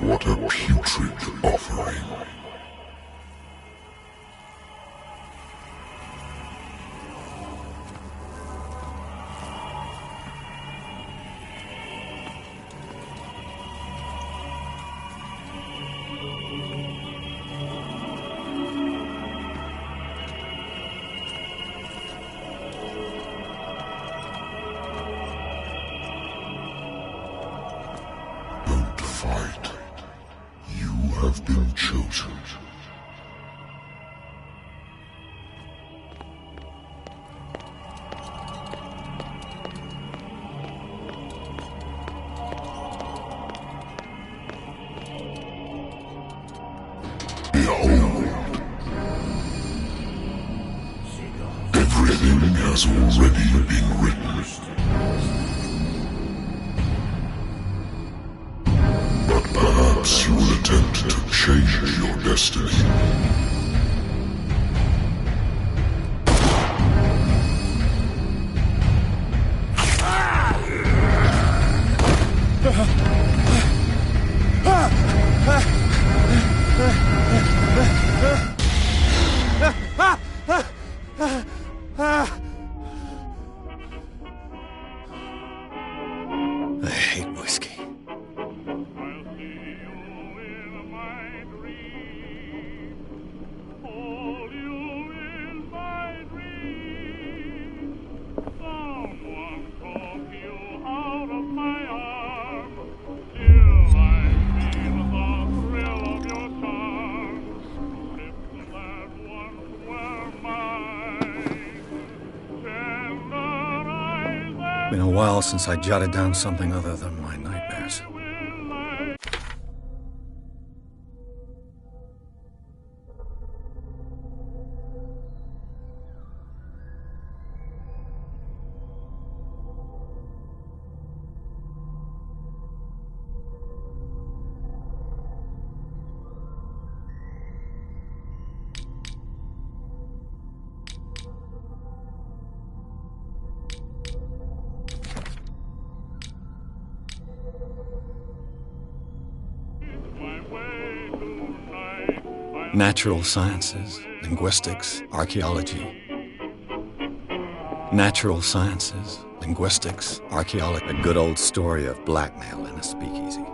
What a putrid offering. Don't fight. You have been chosen. Behold. Everything has already been written. But perhaps you will attempt to change your destiny. I hate whiskey. Been a while since I jotted down something other than my nightmares. Natural sciences, linguistics, archaeology. Natural sciences, linguistics, archaeology. A good old story of blackmail in a speakeasy.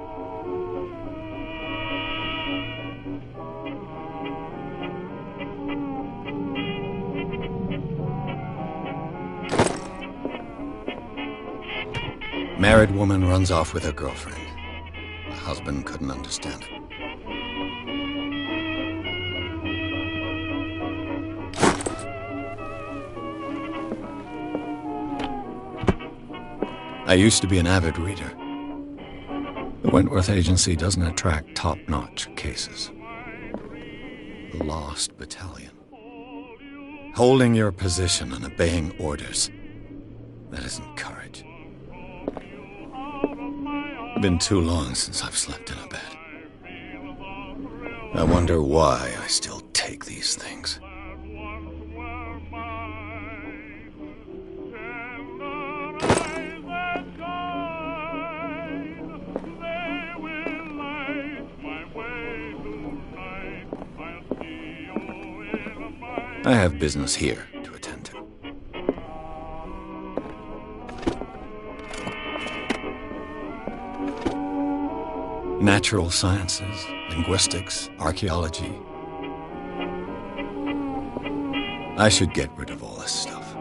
Married woman runs off with her girlfriend. The husband couldn't understand it. I used to be an avid reader. The Wentworth Agency doesn't attract top-notch cases. The Lost Battalion. Holding your position and obeying orders. That isn't courage. Been too long since I've slept in a bed. I wonder why I still take these things. I have business here to attend to. Natural sciences, linguistics, archaeology. I should get rid of all this stuff.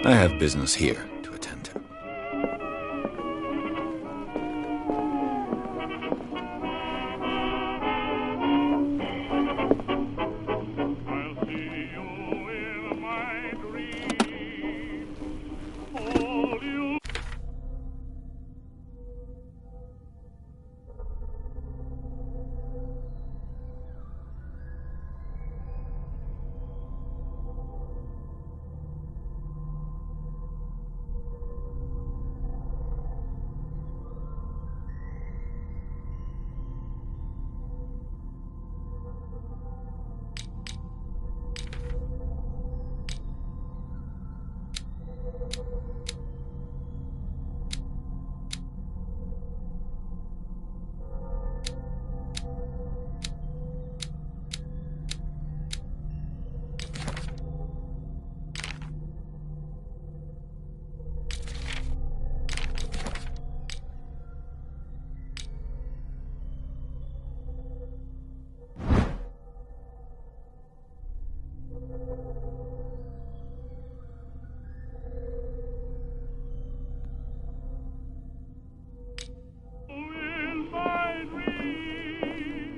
I have business here to attend to.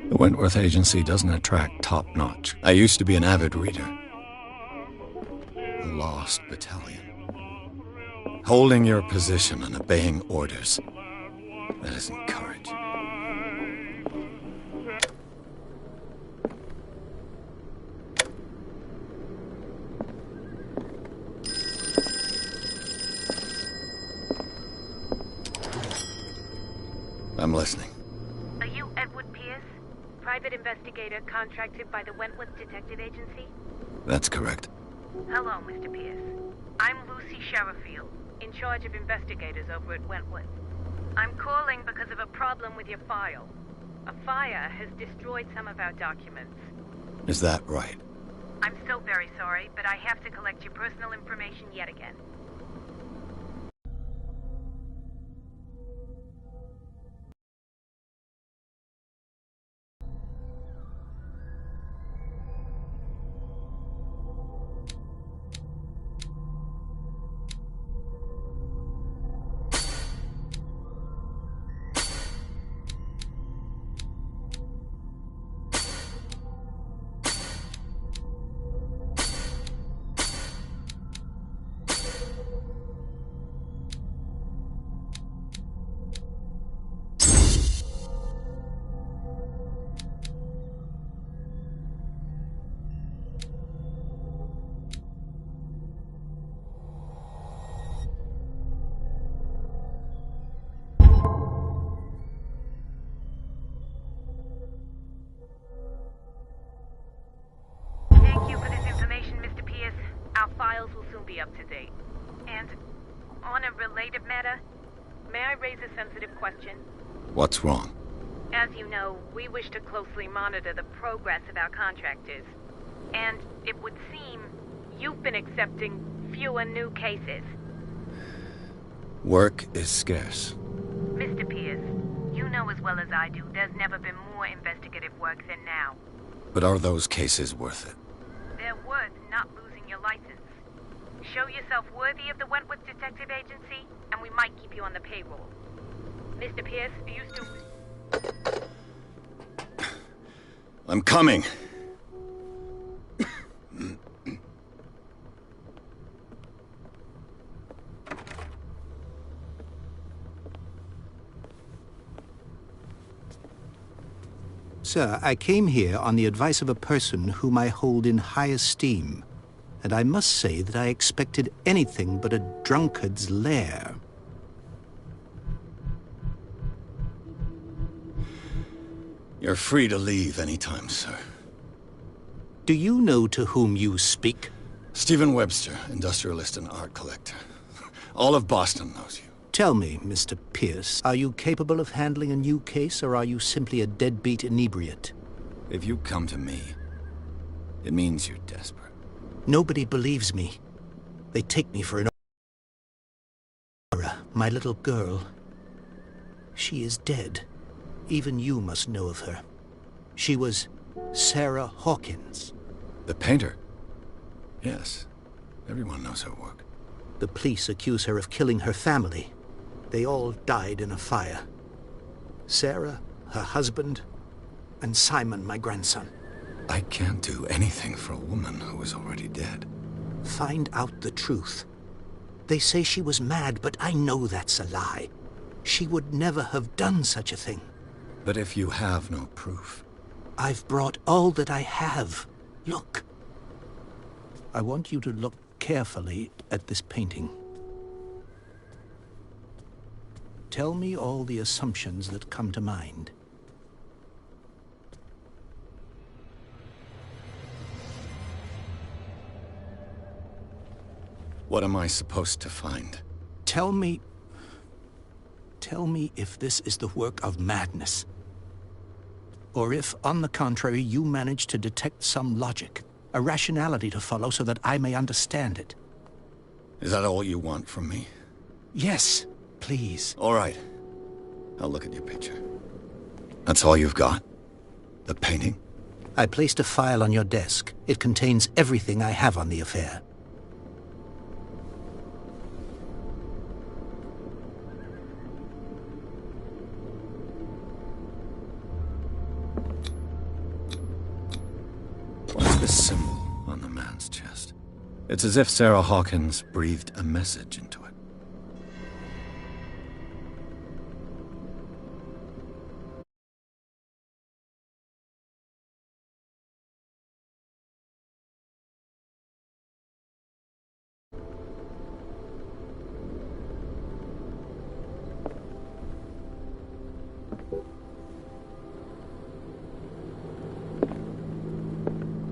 The Wentworth Agency doesn't attract top-notch. I used to be an avid reader. The Lost Battalion. Holding your position and obeying orders. That isn't courage. I'm listening. Are you Edward Pierce, private investigator contracted by the Wentworth Detective Agency? That's correct. Hello, Mr. Pierce. I'm Lucy Sherrifield, in charge of investigators over at Wentworth. I'm calling because of a problem with your file. A fire has destroyed some of our documents. Is that right? I'm so very sorry, but I have to collect your personal information yet again. Thank you for this information, Mr. Pierce. Our files will soon be up to date. And on a related matter, may I raise a sensitive question? What's wrong? As you know, we wish to closely monitor the progress of our contractors. And it would seem you've been accepting fewer new cases. Work is scarce. Mr. Pierce, you know as well as I do, there's never been more investigative work than now. But are those cases worth it? They're worth not losing your license. Show yourself worthy of the Wentworth Detective Agency, and we might keep you on the payroll. Mr. Pierce, are you still... I'm coming. Sir, I came here on the advice of a person whom I hold in high esteem, and I must say that I expected anything but a drunkard's lair. You're free to leave anytime, sir. Do you know to whom you speak? Stephen Webster, industrialist and art collector. All of Boston knows you. Tell me, Mr. Pierce, are you capable of handling a new case, or are you simply a deadbeat inebriate? If you come to me, it means you're desperate. Nobody believes me. They take me for an my little girl. She is dead. Even you must know of her. She was Sarah Hawkins. The painter? Yes. Everyone knows her work. The police accuse her of killing her family. They all died in a fire. Sarah, her husband, and Simon, my grandson. I can't do anything for a woman who is already dead. Find out the truth. They say she was mad, but I know that's a lie. She would never have done such a thing. But if you have no proof... I've brought all that I have. Look. I want you to look carefully at this painting. Tell me all the assumptions that come to mind. What am I supposed to find? Tell me if this is the work of madness. Or if, on the contrary, you manage to detect some logic, a rationality to follow so that I may understand it. Is that all you want from me? Yes, please. All right. I'll look at your picture. That's all you've got? The painting? I placed a file on your desk. It contains everything I have on the affair. This symbol on the man's chest. It's as if Sarah Hawkins breathed a message into it.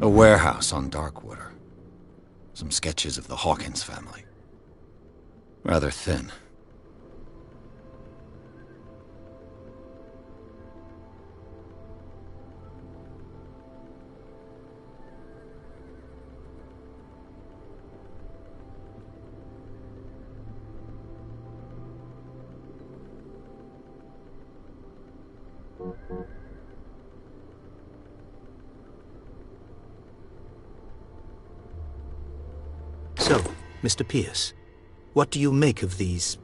A warehouse on Darkwater. Some sketches of the Hawkins family. Rather thin. So, Mr. Pierce, what do you make of these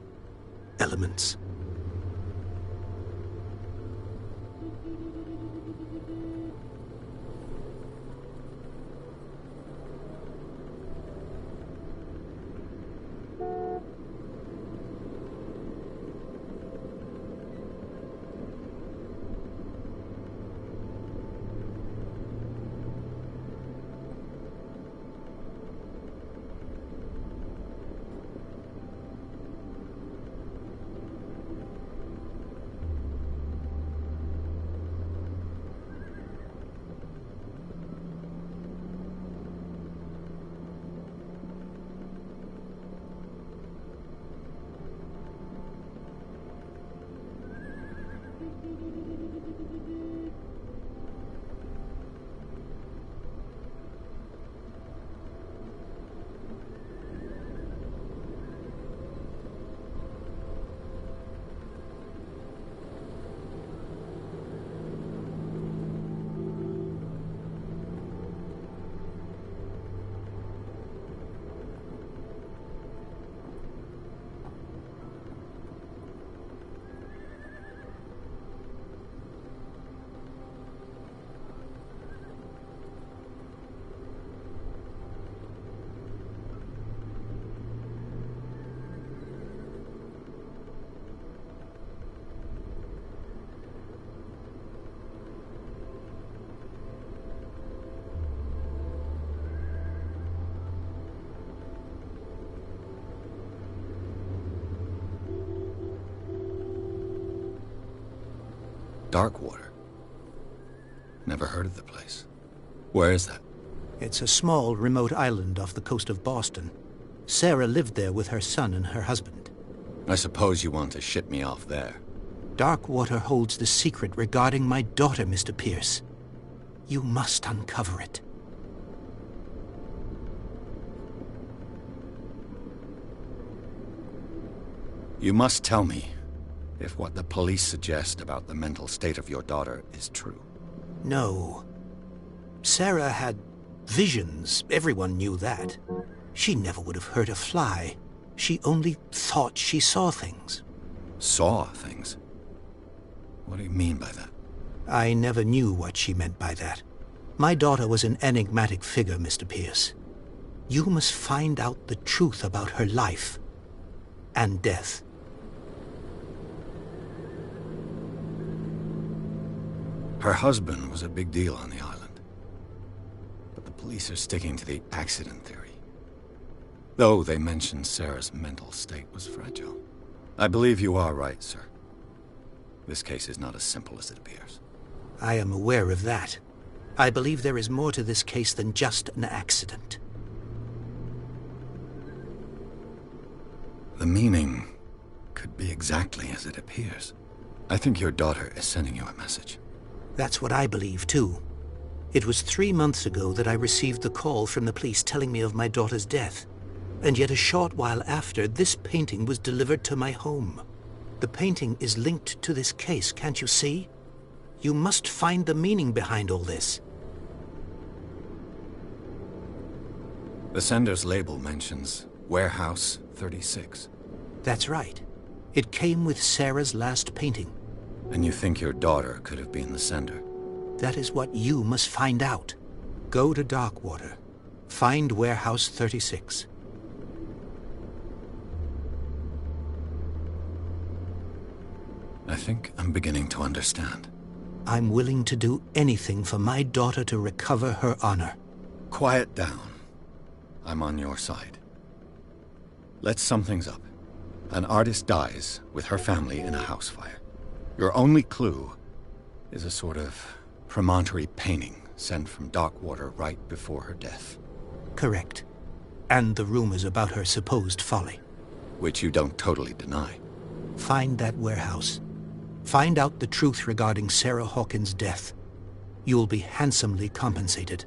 elements? Darkwater. Never heard of the place. Where is that? It's a small, remote island off the coast of Boston. Sarah lived there with her son and her husband. I suppose you want to ship me off there. Darkwater holds the secret regarding my daughter, Mr. Pierce. You must uncover it. You must tell me if what the police suggest about the mental state of your daughter is true. No. Sarah had visions. Everyone knew that. She never would have hurt a fly. She only thought she saw things. Saw things? What do you mean by that? I never knew what she meant by that. My daughter was an enigmatic figure, Mr. Pierce. You must find out the truth about her life and death. Her husband was a big deal on the island. But the police are sticking to the accident theory. Though they mentioned Sarah's mental state was fragile. I believe you are right, sir. This case is not as simple as it appears. I am aware of that. I believe there is more to this case than just an accident. The meaning could be exactly as it appears. I think your daughter is sending you a message. That's what I believe, too. It was 3 months ago that I received the call from the police telling me of my daughter's death. And yet a short while after, this painting was delivered to my home. The painting is linked to this case, can't you see? You must find the meaning behind all this. The sender's label mentions Warehouse 36. That's right. It came with Sarah's last painting. And you think your daughter could have been the sender? That is what you must find out. Go to Darkwater. Find Warehouse 36. I think I'm beginning to understand. I'm willing to do anything for my daughter to recover her honor. Quiet down. I'm on your side. Let's sum things up. An artist dies with her family in a house fire. Your only clue is a sort of promontory painting sent from Darkwater right before her death. Correct. And the rumors about her supposed folly. Which you don't totally deny. Find that warehouse. Find out the truth regarding Sarah Hawkins' death. You'll be handsomely compensated.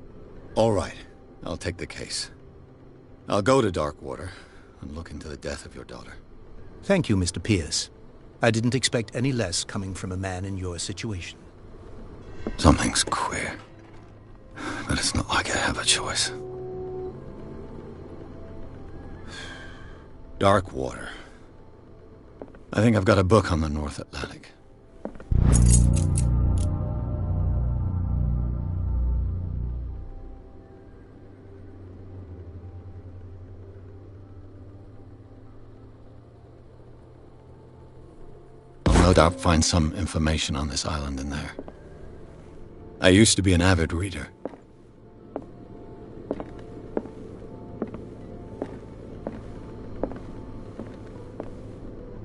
All right. I'll take the case. I'll go to Darkwater and look into the death of your daughter. Thank you, Mr. Pierce. I didn't expect any less coming from a man in your situation. Something's queer. But it's not like I have a choice. Darkwater. I think I've got a book on the North Atlantic. I'll no doubt find some information on this island in there. I used to be an avid reader.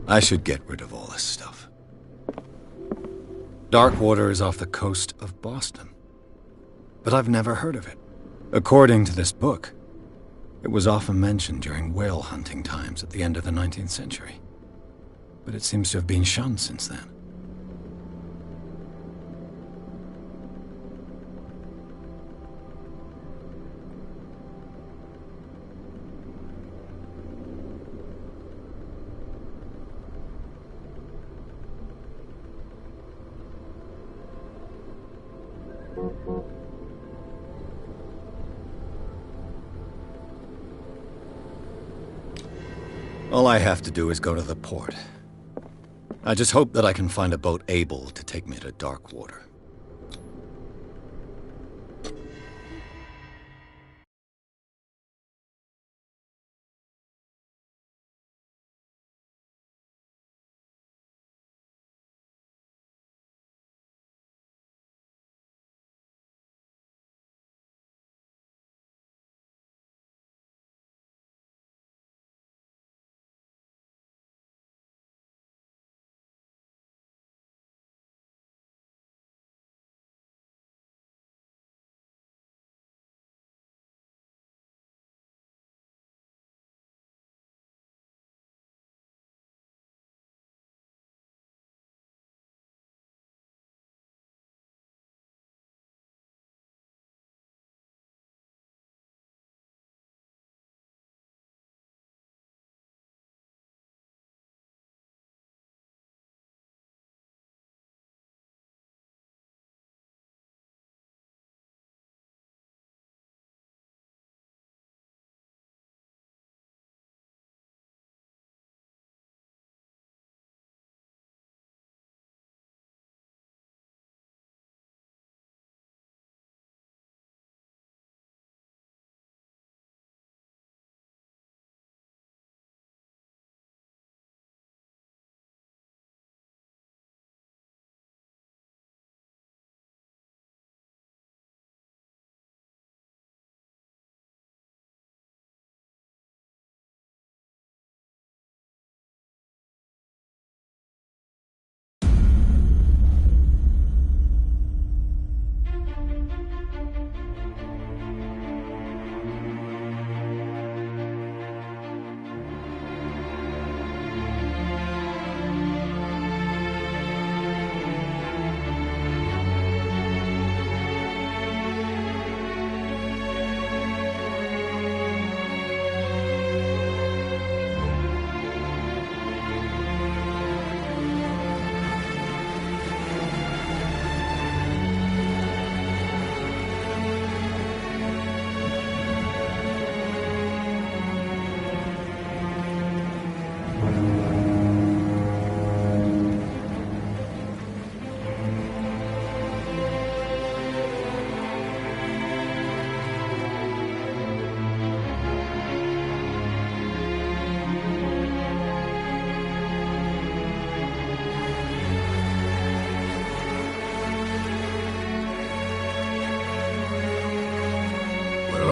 I should get rid of all this stuff. Darkwater is off the coast of Boston. But I've never heard of it. According to this book, it was often mentioned during whale hunting times at the end of the 19th century. But it seems to have been shunned since then. All I have to do is go to the port. I just hope that I can find a boat able to take me to Darkwater.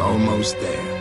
almost there.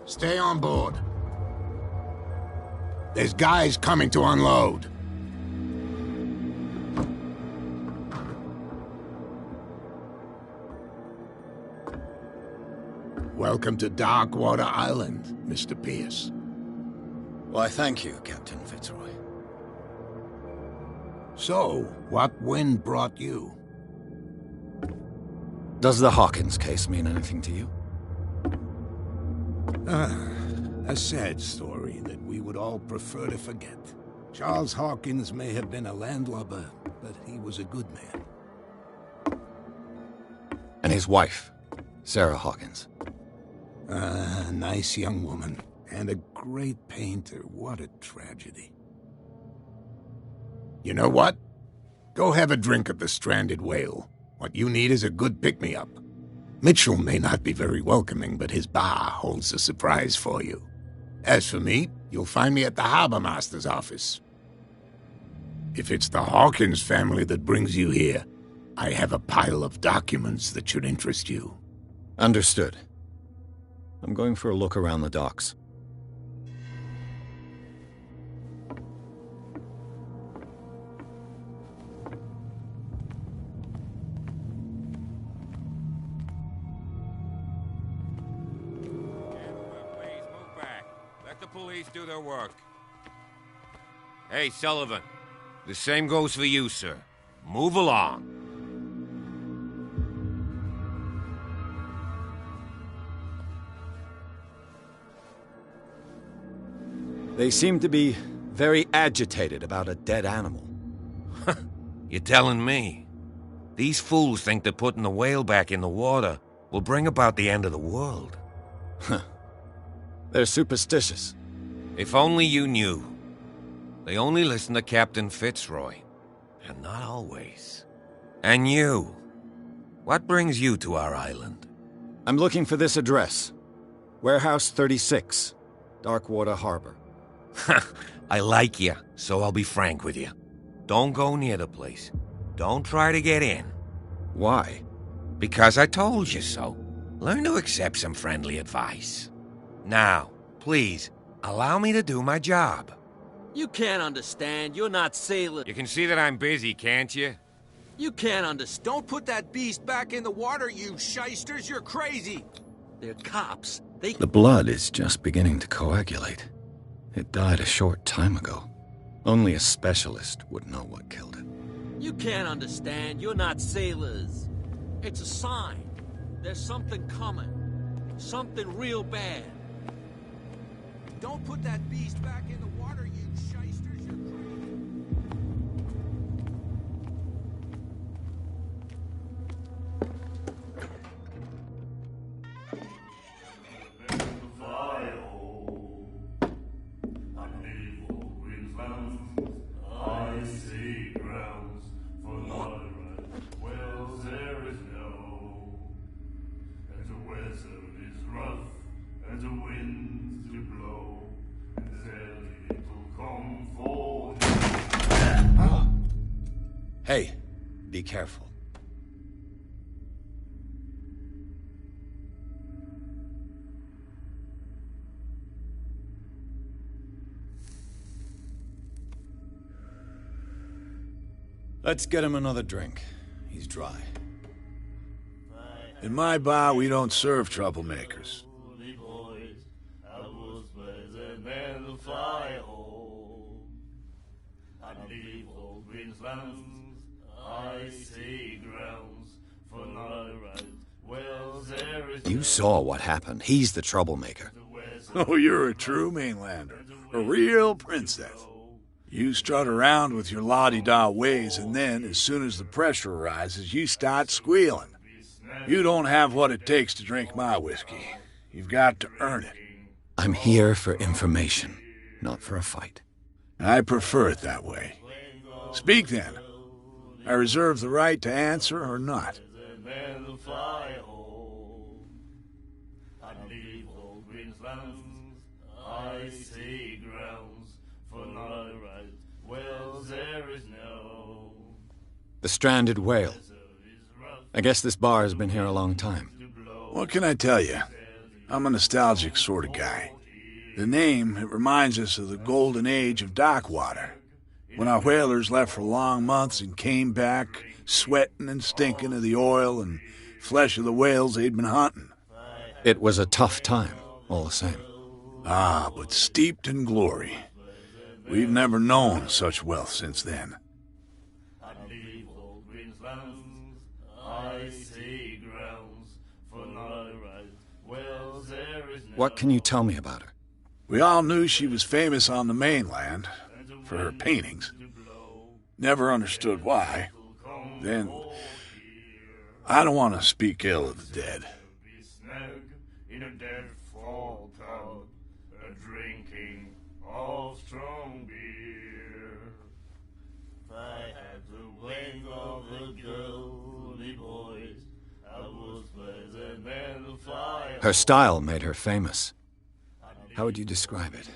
Stay on board. There's guys coming to unload. Welcome to Darkwater Island, Mr. Pierce. Why, thank you, Captain Fitzroy. So, what wind brought you? Does the Hawkins case mean anything to you? A sad story that we would all prefer to forget. Charles Hawkins may have been a landlubber, but he was a good man. And his wife, Sarah Hawkins. Nice young woman. And a great painter. What a tragedy. You know what? Go have a drink at the Stranded Whale. What you need is a good pick-me-up. Mitchell may not be very welcoming, but his bar holds a surprise for you. As for me, you'll find me at the Harbor Master's office. If it's the Hawkins family that brings you here, I have a pile of documents that should interest you. Understood. I'm going for a look around the docks. Police do their work. Hey, Sullivan. The same goes for you, sir. Move along. They seem to be very agitated about a dead animal. You're telling me? These fools think that putting the whale back in the water will bring about the end of the world. They're superstitious. If only you knew. They only listen to Captain Fitzroy. And not always. And you. What brings you to our island? I'm looking for this address. Warehouse 36, Darkwater Harbor. I like you, so I'll be frank with you. Don't go near the place. Don't try to get in. Why? Because I told you so. Learn to accept some friendly advice. Now, please, allow me to do my job. You can't understand. You're not sailor. You can see that I'm busy, can't you? You can't understand. Don't put that beast back in the water, you shysters. You're crazy. They're cops. The blood is just beginning to coagulate. It died a short time ago. Only a specialist would know what killed it. You can't understand. You're not sailors. It's a sign. There's something coming. Something real bad. Don't put that beast back in the water, you shysters. You're Hey, be careful. Let's get him another drink. He's dry. In my bar, we don't serve troublemakers. You saw what happened. He's the troublemaker. Oh, you're a true mainlander. A real princess. You strut around with your la-di-da ways, and then, as soon as the pressure arises, you start squealing. You don't have what it takes to drink my whiskey. You've got to earn it. I'm here for information, not for a fight. I prefer it that way. Speak then. I reserve the right to answer or not. The Stranded Whale. I guess this bar has been here a long time. What can I tell you? I'm a nostalgic sort of guy. The name, it reminds us of the golden age of dockwater, when our whalers left for long months and came back sweating and stinking of the oil and flesh of the whales they'd been hunting. It was a tough time, all the same. Ah, but steeped in glory. We've never known such wealth since then. What can you tell me about her? We all knew she was famous on the mainland for her paintings. Never understood why. Then, I don't want to speak ill of the dead. Her style made her famous. How would you describe it?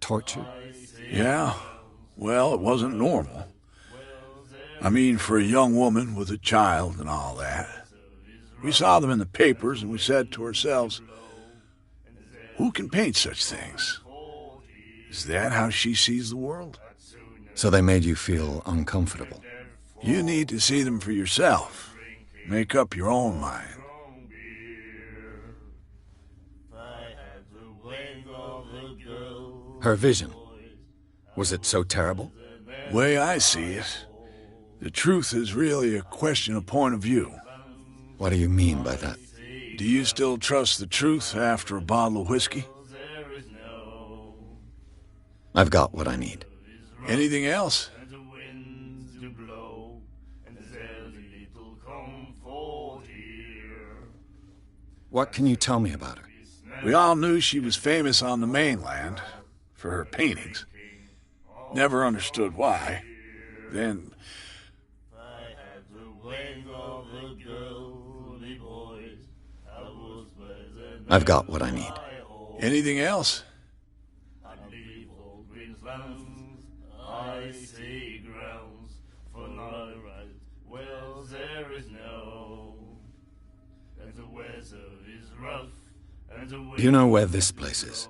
Torture? Yeah, well, it wasn't normal. I mean, for a young woman with a child and all that. We saw them in the papers and we said to ourselves, who can paint such things? Is that how she sees the world? So they made you feel uncomfortable. You need to see them for yourself. Make up your own mind. Her vision. Was it so terrible? Way I see it, the truth is really a question of point of view. What do you mean by that? Do you still trust the truth after a bottle of whiskey? I've got what I need. Anything else? What can you tell me about her? We all knew she was famous on the mainland for her paintings. Never understood why. Then, I've got what I need. anything else? Do you know where this place is?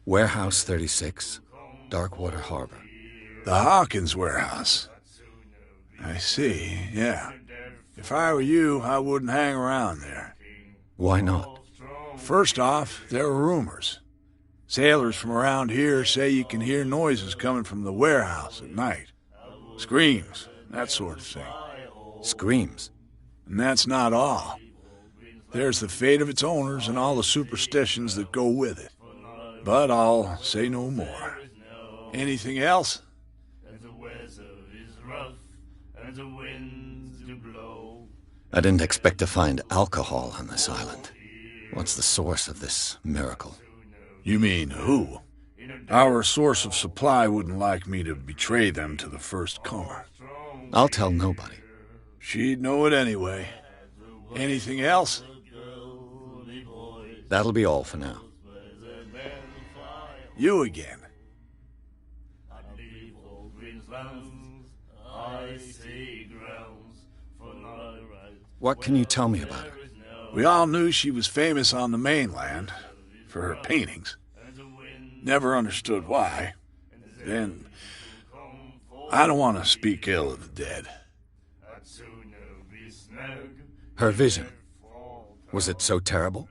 Warehouse 36, Darkwater Harbor. The Hawkins warehouse. I see, yeah. If I were you, I wouldn't hang around there. Why not? First off, there are rumors. Sailors from around here say you can hear noises coming from the warehouse at night. Screams, that sort of thing. Screams? And that's not all. There's the fate of its owners and all the superstitions that go with it. But I'll say no more. Anything else? I didn't expect to find alcohol on this island. What's the source of this miracle? You mean who? Our source of supply wouldn't like me to betray them to the first comer. I'll tell nobody. She'd know it anyway. Anything else? That'll be all for now. You again. What can you tell me about her? We all knew she was famous on the mainland for her paintings. Never understood why. Then, I don't want to speak ill of the dead. Her vision. Was it so terrible?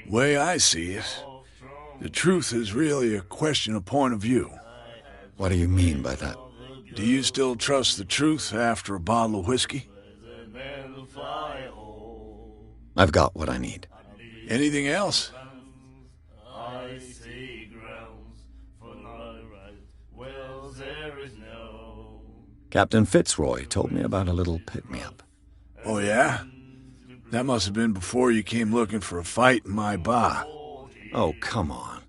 Way I see it, the truth is really a question of point of view. What do you mean by that? Do you still trust the truth after a bottle of whiskey? I've got what I need. Anything else? Captain Fitzroy told me about a little pick-me-up. Oh, yeah? That must have been before you came looking for a fight in my bar. Oh, come on.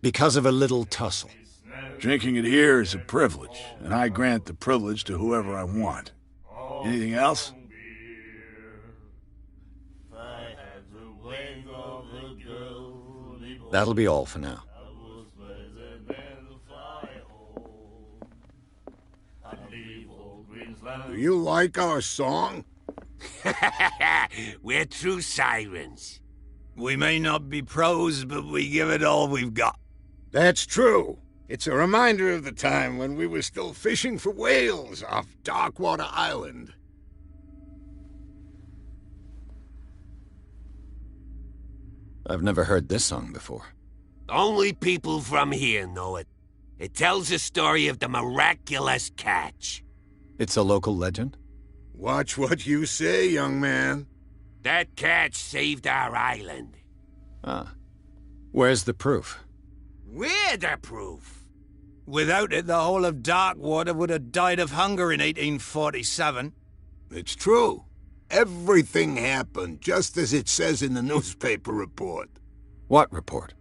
Because of a little tussle. Drinking it here is a privilege, and I grant the privilege to whoever I want. Anything else? That'll be all for now. Do you like our song? We're true sirens. We may not be pros, but we give it all we've got. That's true. It's a reminder of the time when we were still fishing for whales off Darkwater Island. I've never heard this song before. Only people from here know it. It tells the story of the miraculous catch. It's a local legend? Watch what you say, young man. That catch saved our island. Ah. Where's the proof? We're the proof. Without it, the whole of Darkwater would have died of hunger in 1847. It's true. Everything happened just as it says in the newspaper report. What report?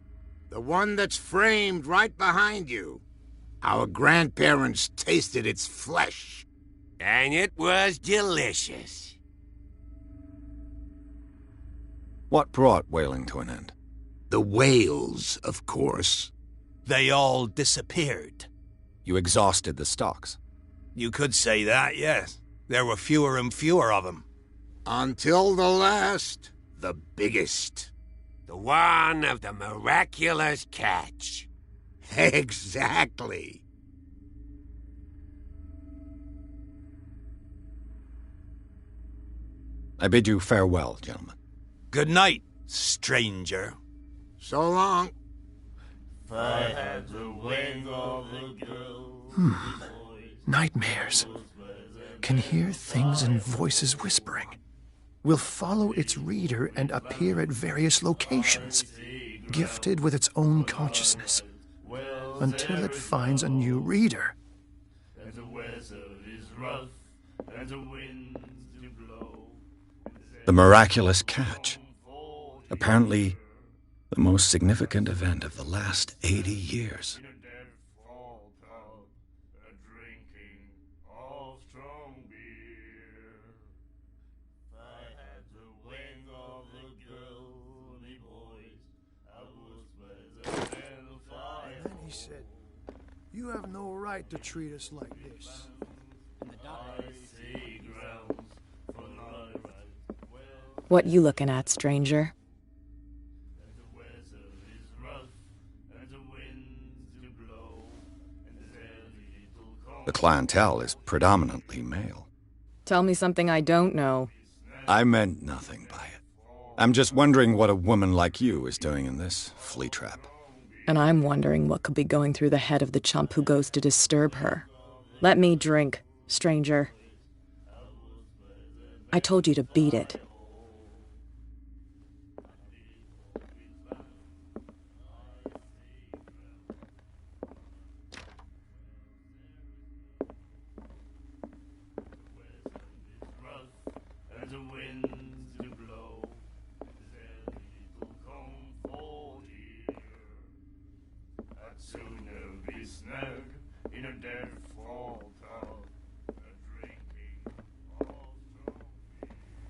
The one that's framed right behind you. Our grandparents tasted its flesh. And it was delicious. What brought whaling to an end? The whales, of course. They all disappeared. You exhausted the stocks. You could say that, yes. There were fewer and fewer of them. Until the last, the biggest. The one of the miraculous catch. Exactly. I bid you farewell, gentlemen. Good night, stranger. So long. Nightmares. Can hear things and voices whispering. Will follow its reader and appear at various locations, gifted with its own consciousness, until it finds a new reader. The miraculous catch. Apparently, the most significant event of the last 80 years. And he said, "You have no right to treat us like this." What you looking at, stranger? The clientele is predominantly male. Tell me something I don't know. I meant nothing by it. I'm just wondering what a woman like you is doing in this flea trap. And I'm wondering what could be going through the head of the chump who goes to disturb her. Let me drink, stranger. I told you to beat it.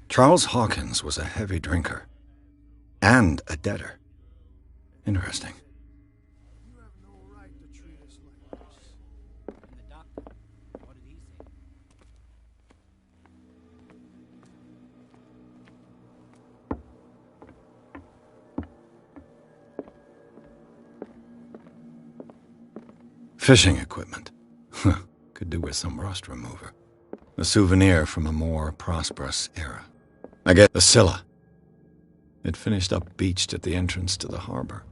Charles Hawkins was a heavy drinker. And a debtor. Interesting. You have no right to treat us like this. And the doctor, what did he say? Fishing equipment. Could do with some rust remover. A souvenir from a more prosperous era. I get the Scylla. It finished up beached at the entrance to the harbor.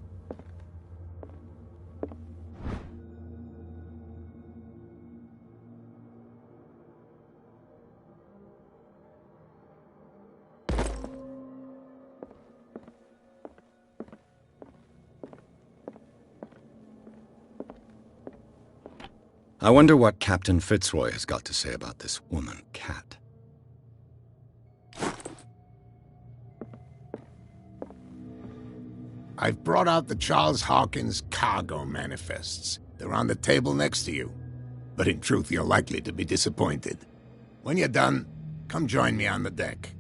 I wonder what Captain Fitzroy has got to say about this woman, Cat. I've brought out the Charles Hawkins cargo manifests. They're on the table next to you. But in truth, you're likely to be disappointed. When you're done, come join me on the deck.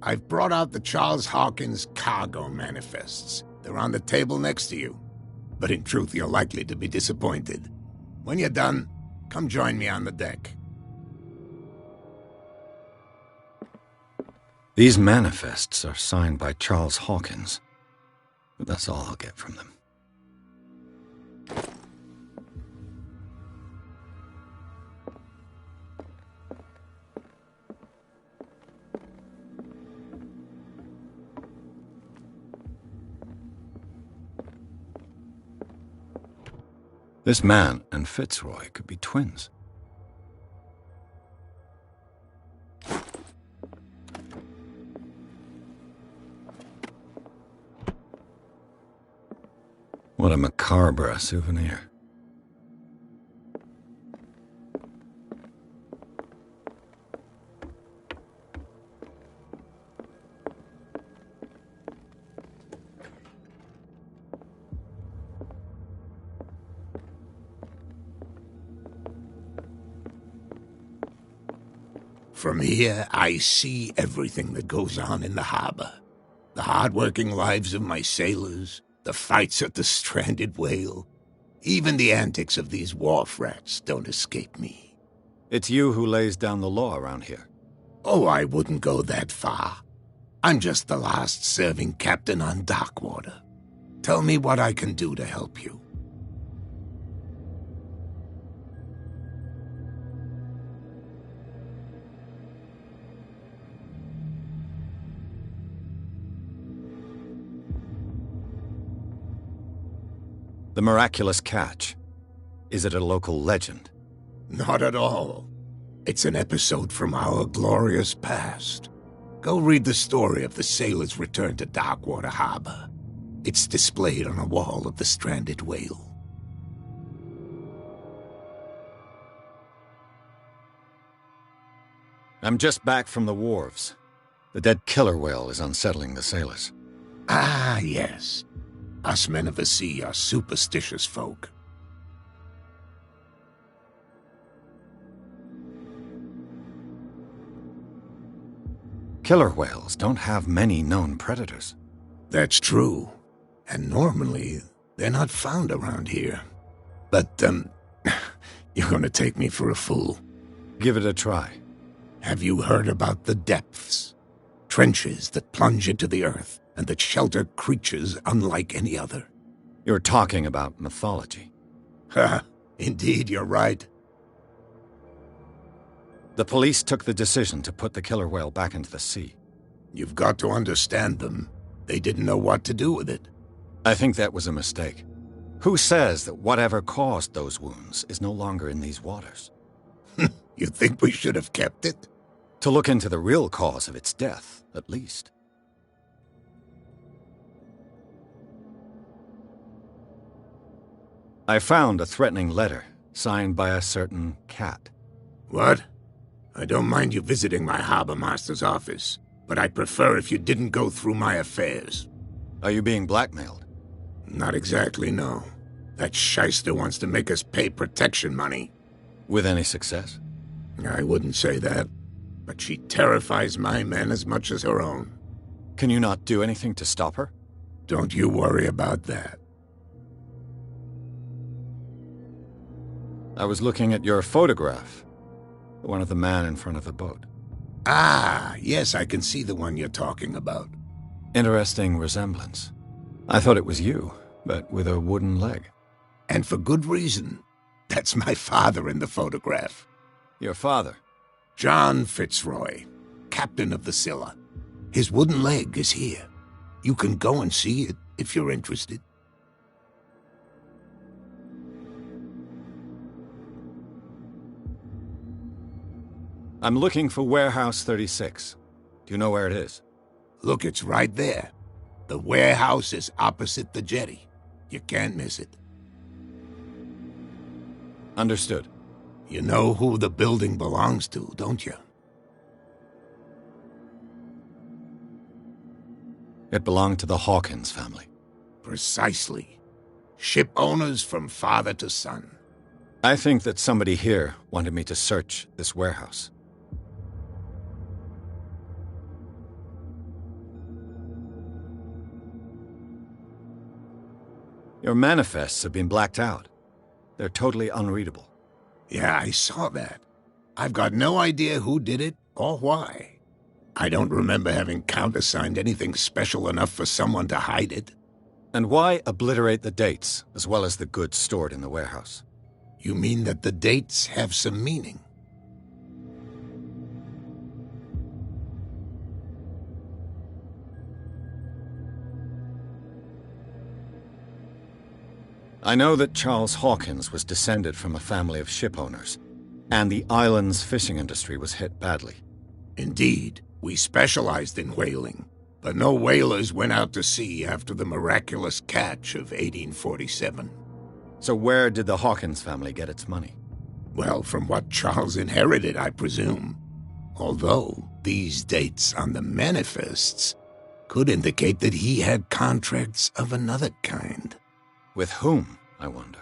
I've brought out the Charles Hawkins cargo manifests. They're on the table next to you. But in truth, you're likely to be disappointed. When you're done, come join me on the deck. These manifests are signed by Charles Hawkins. But that's all I'll get from them. This man and Fitzroy could be twins. What a macabre souvenir. From here, I see everything that goes on in the harbor. The hard-working lives of my sailors, the fights at the stranded whale. Even the antics of these wharf rats don't escape me. It's you who lays down the law around here. Oh, I wouldn't go that far. I'm just the last serving captain on Darkwater. Tell me what I can do to help you. The miraculous catch. Is it a local legend? Not at all. It's an episode from our glorious past. Go read the story of the sailor's return to Darkwater Harbor. It's displayed on a wall of the stranded whale. I'm just back from the wharves. The dead killer whale is unsettling the sailors. Ah, yes. Us men of the sea are superstitious folk. Killer whales don't have many known predators. That's true. And normally, they're not found around here. But, you're gonna take me for a fool. Give it a try. Have you heard about the depths? Trenches that plunge into the earth and that shelter creatures unlike any other. You're talking about mythology. Ha! Indeed, you're right. The police took the decision to put the killer whale back into the sea. You've got to understand them. They didn't know what to do with it. I think that was a mistake. Who says that whatever caused those wounds is no longer in these waters? You think we should have kept it? To look into the real cause of its death, at least. I found a threatening letter, signed by a certain Cat. What? I don't mind you visiting my harbor master's office, but I'd prefer if you didn't go through my affairs. Are you being blackmailed? Not exactly, no. That shyster wants to make us pay protection money. With any success? I wouldn't say that, but she terrifies my men as much as her own. Can you not do anything to stop her? Don't you worry about that. I was looking at your photograph. The one of the man in front of the boat. Ah, yes, I can see the one you're talking about. Interesting resemblance. I thought it was you, but with a wooden leg. And for good reason. That's my father in the photograph. Your father? John Fitzroy, captain of the Scylla. His wooden leg is here. You can go and see it if you're interested. I'm looking for Warehouse 36. Do you know where it is? Look, it's right there. The warehouse is opposite the jetty. You can't miss it. Understood. You know who the building belongs to, don't you? It belonged to the Hawkins family. Precisely. Ship owners from father to son. I think that somebody here wanted me to search this warehouse. Your manifests have been blacked out. They're totally unreadable. Yeah, I saw that. I've got no idea who did it or why. I don't remember having countersigned anything special enough for someone to hide it. And why obliterate the dates, as well as the goods stored in the warehouse? You mean that the dates have some meaning? I know that Charles Hawkins was descended from a family of ship owners, and the island's fishing industry was hit badly. Indeed, we specialized in whaling, but no whalers went out to sea after the miraculous catch of 1847. So where did the Hawkins family get its money? Well, from what Charles inherited, I presume. Although, these dates on the manifests could indicate that he had contracts of another kind. With whom, I wonder?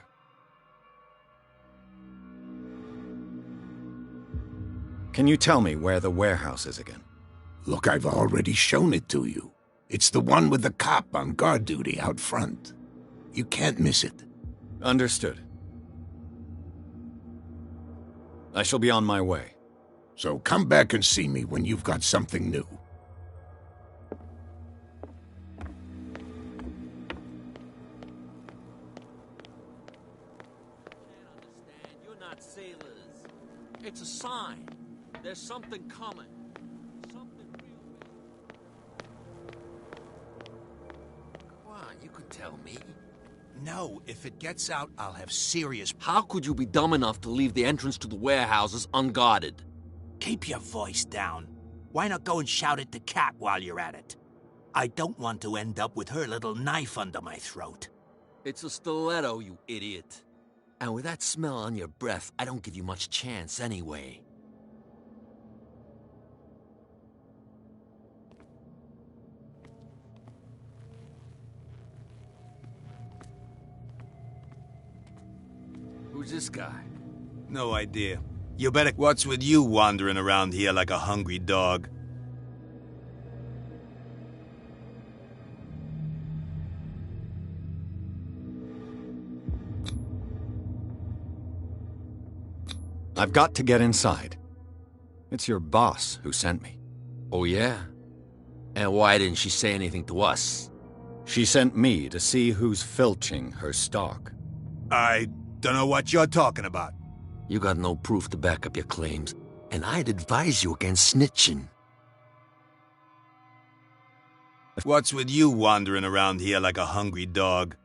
Can you tell me where the warehouse is again? Look, I've already shown it to you. It's the one with the cop on guard duty out front. You can't miss it. Understood. I shall be on my way. So come back and see me when you've got something new. You're not sailors. It's a sign. There's something coming. Something real bad. Come on, you could tell me. No, if it gets out, I'll have serious... How could you be dumb enough to leave the entrance to the warehouses unguarded? Keep your voice down. Why not go and shout at the cat while you're at it? I don't want to end up with her little knife under my throat. It's a stiletto, you idiot. And with that smell on your breath, I don't give you much chance anyway. Who's this guy? No idea. You better... What's with you wandering around here like a hungry dog? I've got to get inside. It's your boss who sent me. Oh, yeah? And why didn't she say anything to us? She sent me to see who's filching her stock. I don't know what you're talking about. You got no proof to back up your claims, and I'd advise you against snitching. What's with you wandering around here like a hungry dog?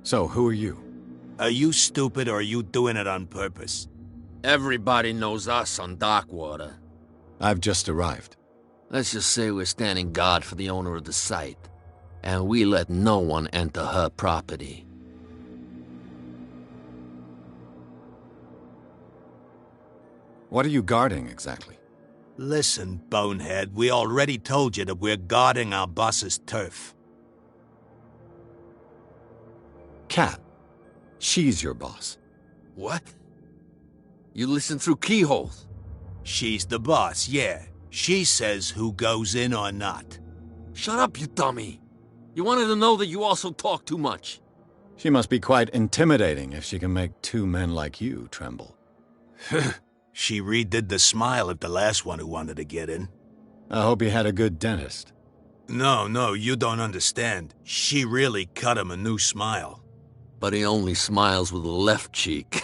So, who are you? Are you stupid or are you doing it on purpose? Everybody knows us on Darkwater. I've just arrived. Let's just say we're standing guard for the owner of the site, and we let no one enter her property. What are you guarding, exactly? Listen, bonehead, we already told you that we're guarding our boss's turf. Kat. She's your boss. What? You listen through keyholes? She's the boss, yeah. She says who goes in or not. Shut up, you dummy. You wanted to know that you also talk too much. She must be quite intimidating if she can make two men like you tremble. She redid the smile at the last one who wanted to get in. I hope he had a good dentist. No, you don't understand. She really cut him a new smile. But he only smiles with the left cheek.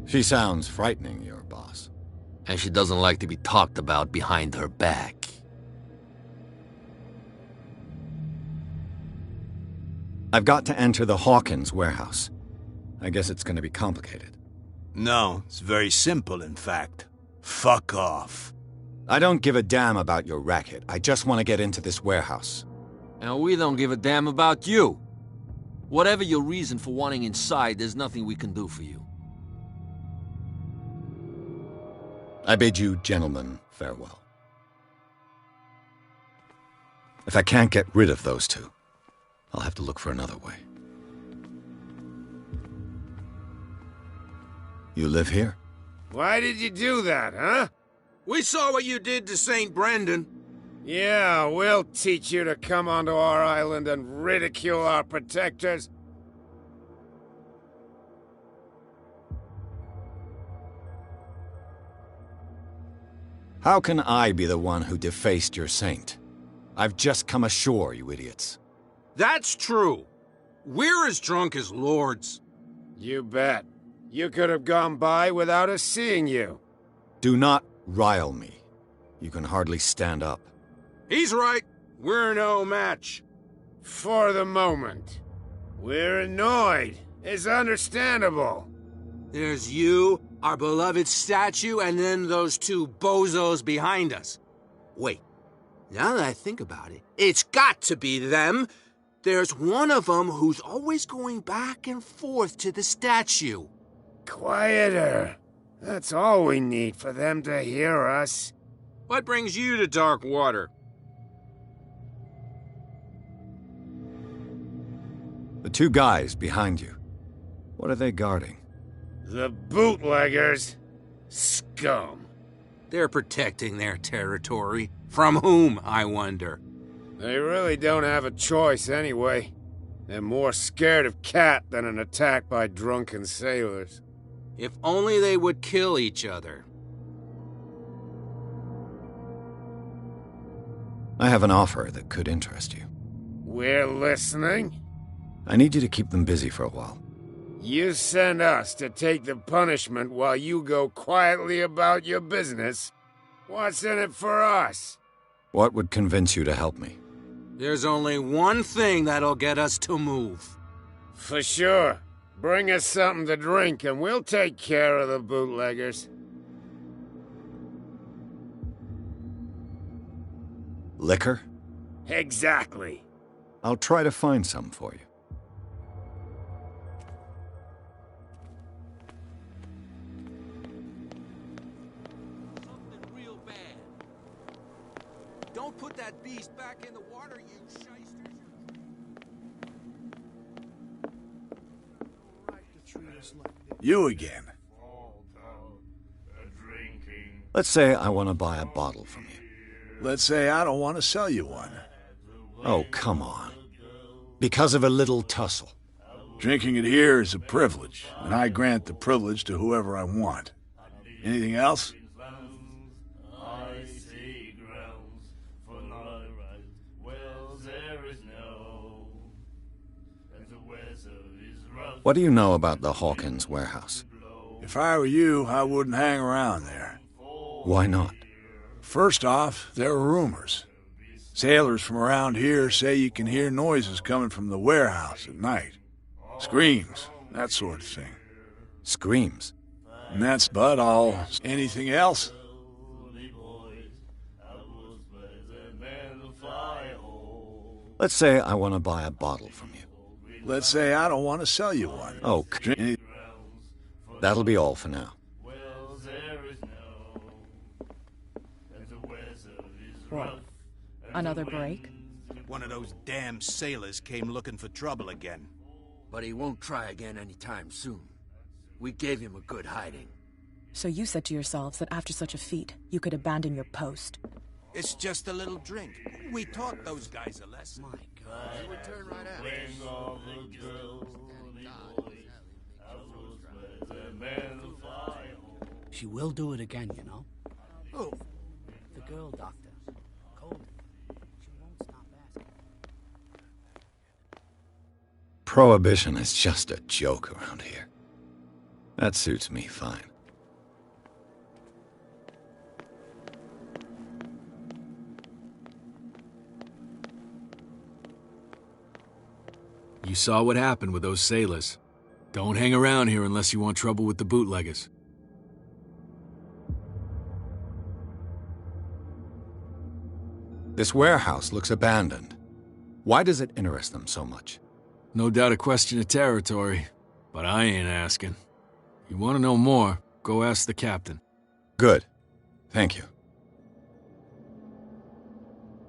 She sounds frightening, your boss. And she doesn't like to be talked about behind her back. I've got to enter the Hawkins warehouse. I guess it's going to be complicated. No, it's very simple, in fact. Fuck off. I don't give a damn about your racket. I just want to get into this warehouse. And we don't give a damn about you. Whatever your reason for wanting inside, there's nothing we can do for you. I bid you, gentlemen, farewell. If I can't get rid of those two, I'll have to look for another way. You live here? Why did you do that, huh? We saw what you did to St. Brendan. Yeah, we'll teach you to come onto our island and ridicule our protectors. How can I be the one who defaced your saint? I've just come ashore, you idiots. That's true. We're as drunk as lords. You bet. You could have gone by without us seeing you. Do not rile me. You can hardly stand up. He's right. We're no match. For the moment. We're annoyed. It's understandable. There's you, our beloved statue, and then those two bozos behind us. Wait. Now that I think about it, it's got to be them. There's one of them who's always going back and forth to the statue. Quieter. That's all we need for them to hear us. What brings you to dark water? The two guys behind you. What are they guarding? The bootleggers. Scum. They're protecting their territory. From whom, I wonder? They really don't have a choice anyway. They're more scared of Cat than an attack by drunken sailors. If only they would kill each other. I have an offer that could interest you. We're listening. I need you to keep them busy for a while. You send us to take the punishment while you go quietly about your business. What's in it for us? What would convince you to help me? There's only one thing that'll get us to move. For sure. Bring us something to drink and we'll take care of the bootleggers. Liquor? Exactly. I'll try to find some for you. Something real bad. Don't put that beast back in the water, you shysters. You again. Let's say I want to buy a bottle from you. Let's say I don't want to sell you one. Oh, come on. Because of a little tussle. Drinking it here is a privilege, and I grant the privilege to whoever I want. Anything else? What do you know about the Hawkins warehouse? If I were you, I wouldn't hang around there. Why not? First off, there are rumors. Sailors from around here say you can hear noises coming from the warehouse at night. Screams, that sort of thing. Screams? And that's but all. Anything else? Let's say I want to buy a bottle from you. Let's say I don't want to sell you one. Oh, that'll be all for now. What? Another break? One of those damn sailors came looking for trouble again. But he won't try again anytime soon. We gave him a good hiding. So you said to yourselves that after such a feat, you could abandon your post. It's just a little drink. We taught those guys a lesson. My God. He would turn right out. She will do it again, you know. Oh, The girl doctor. Código. She won't stop asking. Prohibition is just a joke around here. That suits me fine. You saw what happened with those sailors. Don't hang around here unless you want trouble with the bootleggers. This warehouse looks abandoned. Why does it interest them so much? No doubt a question of territory, but I ain't asking. You want to know more, go ask the captain. Good. Thank you.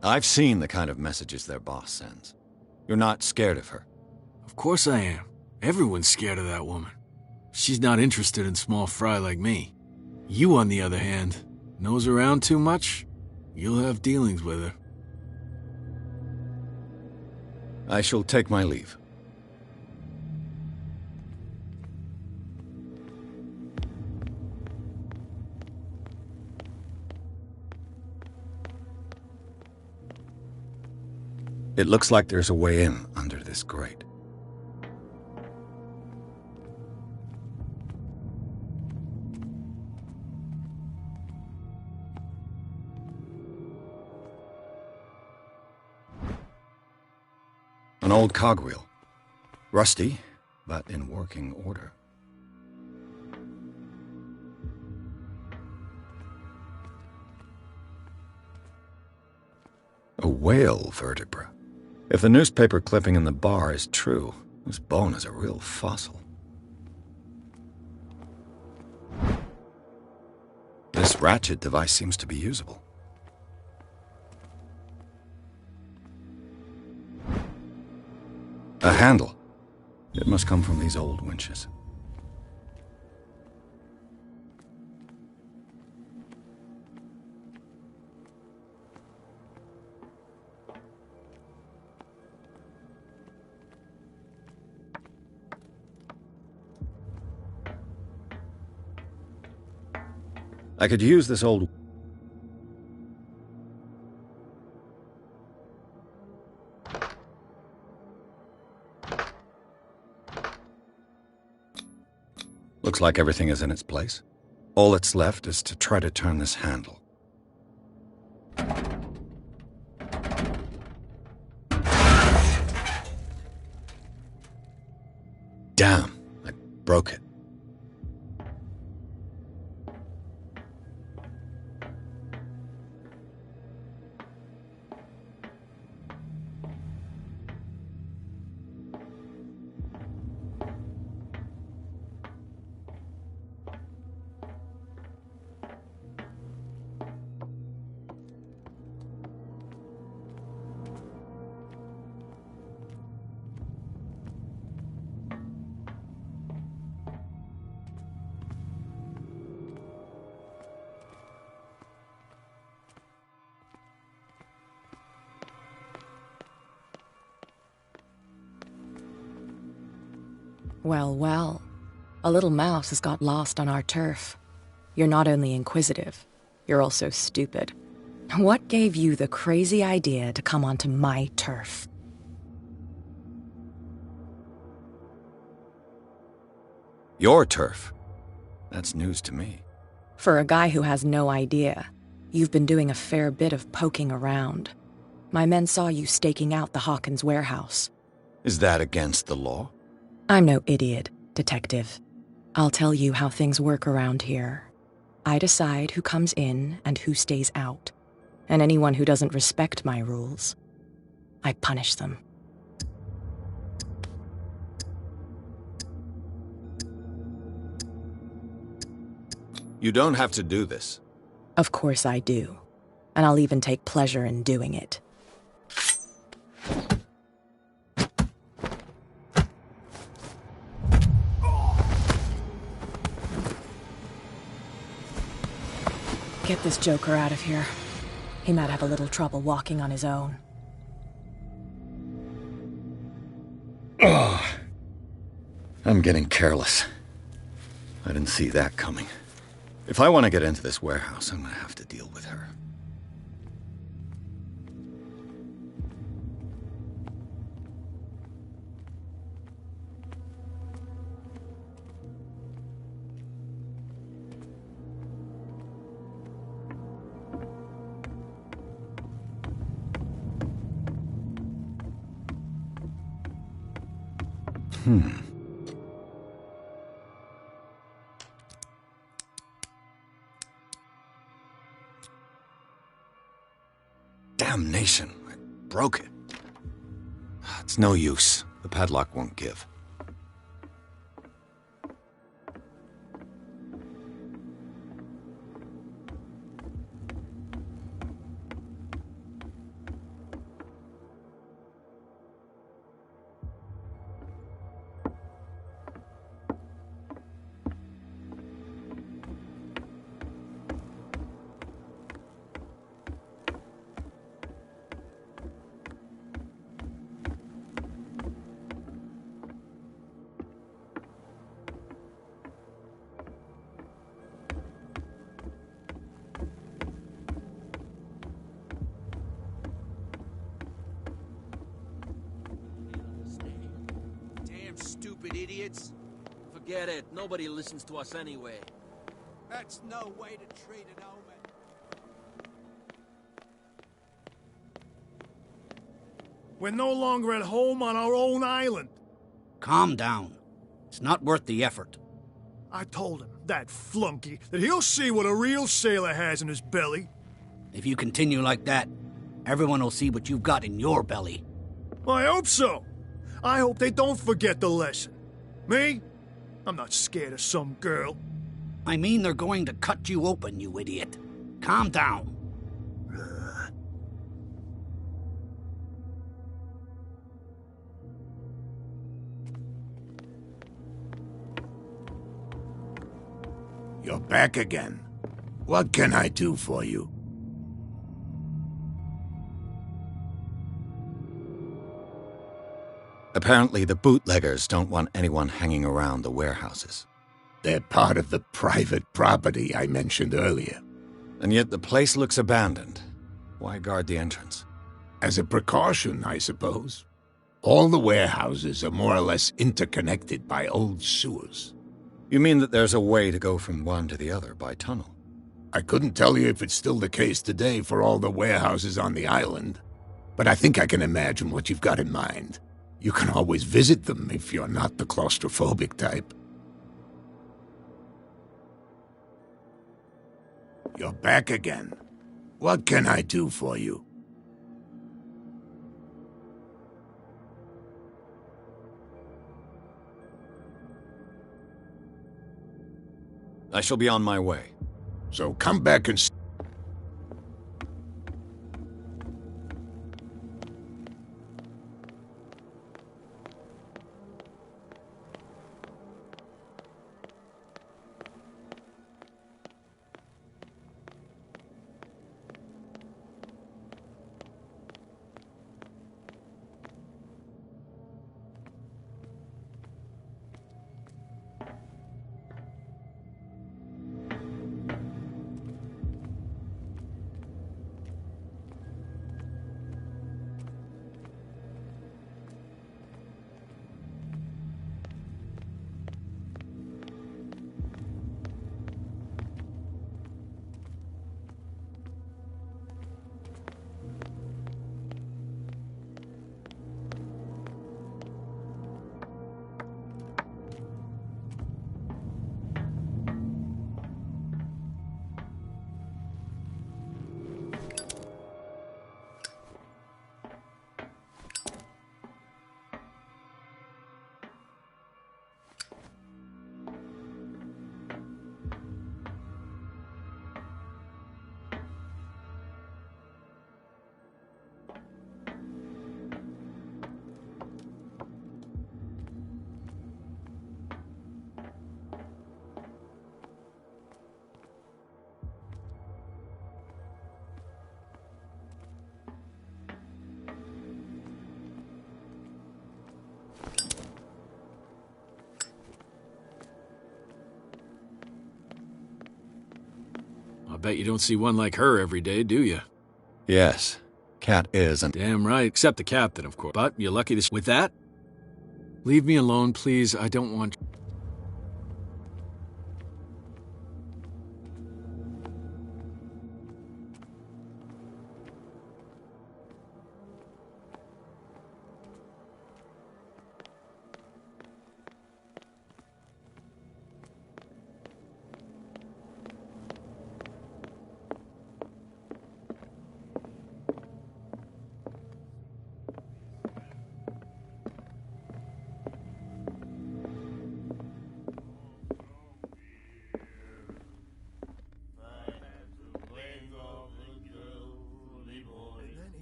I've seen the kind of messages their boss sends. You're not scared of her? Of course I am. Everyone's scared of that woman. She's not interested in small fry like me. You, on the other hand, nose around too much, you'll have dealings with her. I shall take my leave. It looks like there's a way in under this grate. An old cogwheel. Rusty, but in working order. A whale vertebra. If the newspaper clipping in the bar is true, this bone is a real fossil. This ratchet device seems to be usable. A handle. It must come from these old winches. I could use this old... Looks like everything is in its place. All that's left is to try to turn this handle. Damn, I broke it. Well, well. A little mouse has got lost on our turf. You're not only inquisitive, you're also stupid. What gave you the crazy idea to come onto my turf? Your turf? That's news to me. For a guy who has no idea, you've been doing a fair bit of poking around. My men saw you staking out the Hawkins warehouse. Is that against the law? I'm no idiot, detective. I'll tell you how things work around here. I decide who comes in and who stays out. And anyone who doesn't respect my rules, I punish them. You don't have to do this. Of course I do. And I'll even take pleasure in doing it. Get this joker out of here. He might have a little trouble walking on his own. Oh, I'm getting careless. I didn't see that coming. If I want to get into this warehouse, I'm going to have to deal with her. Damnation, I broke it. It's no use. The padlock won't give. Stupid idiots. Forget it. Nobody listens to us anyway. That's no way to treat an omen. We're no longer at home on our own island. Calm down. It's not worth the effort. I told him, that flunky, that he'll see what a real sailor has in his belly. If you continue like that, everyone will see what you've got in your belly. I hope so. I hope they don't forget the lesson. Me? I'm not scared of some girl. I mean they're going to cut you open, you idiot. Calm down. You're back again. What can I do for you? Apparently, the bootleggers don't want anyone hanging around the warehouses. They're part of the private property I mentioned earlier. And yet the place looks abandoned. Why guard the entrance? As a precaution, I suppose. All the warehouses are more or less interconnected by old sewers. You mean that there's a way to go from one to the other by tunnel? I couldn't tell you if it's still the case today for all the warehouses on the island, but I think I can imagine what you've got in mind. You can always visit them if you're not the claustrophobic type. You're back again. What can I do for you? I shall be on my way. So come back and... I bet you don't see one like her every day, do you? Yes. Cat is and... Damn right, except the captain, of course. But you're lucky this... With that, leave me alone, please. I don't want...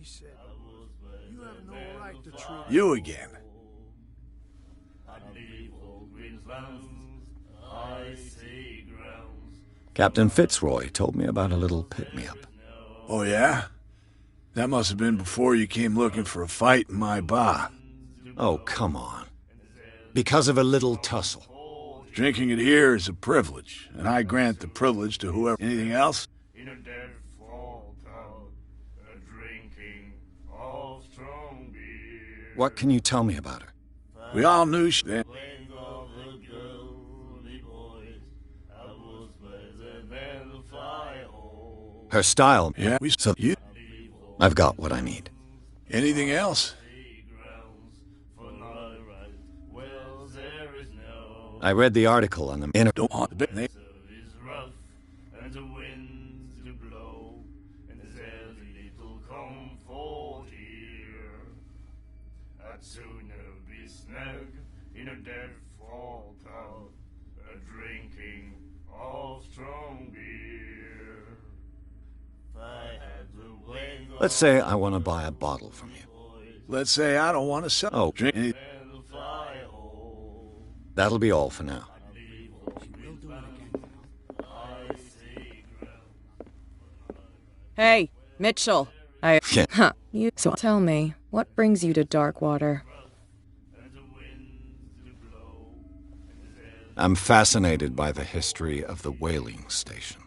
said, you have no right to treat You again. Captain Fitzroy told me about a little pick-me-up. Oh, yeah? That must have been before you came looking for a fight in my bar. Oh, come on. Because of a little tussle. Drinking it here is a privilege, and I grant the privilege to whoever. Anything else? What can you tell me about her? We all knew she then. Her style. Yeah, so you. I've got what I need. Anything else? I read the article on the inner. Don't want the bit. Let's say I want to buy a bottle from you. Let's say I don't want to sell. Oh, drink any. That'll be all for now. Hey, Mitchell. Yeah. Huh. So tell me, what brings you to Darkwater? I'm fascinated by the history of the whaling station.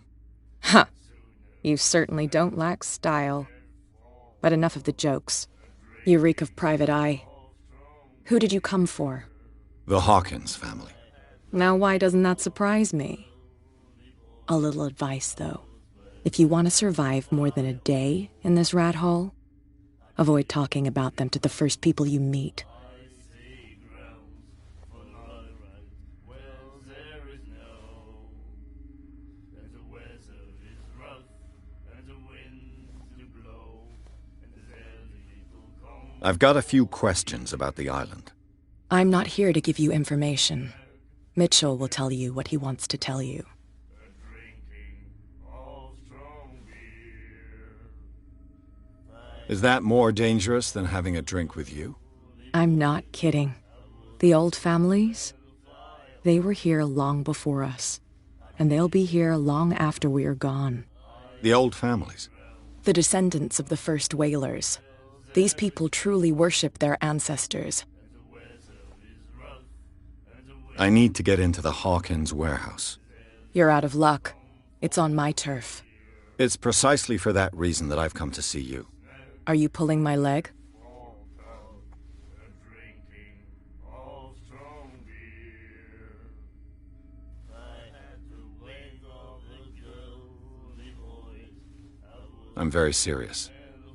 Huh. You certainly don't lack style. But enough of the jokes. You reek of private eye. Who did you come for? The Hawkins family. Now why doesn't that surprise me? A little advice, though. If you want to survive more than a day in this rat hole, avoid talking about them to the first people you meet. I've got a few questions about the island. I'm not here to give you information. Mitchell will tell you what he wants to tell you. Is that more dangerous than having a drink with you? I'm not kidding. The old families, they were here long before us, and they'll be here long after we are gone. The old families? The descendants of the first whalers. These people truly worship their ancestors. I need to get into the Hawkins warehouse. You're out of luck. It's on my turf. It's precisely for that reason that I've come to see you. Are you pulling my leg? I'm very serious.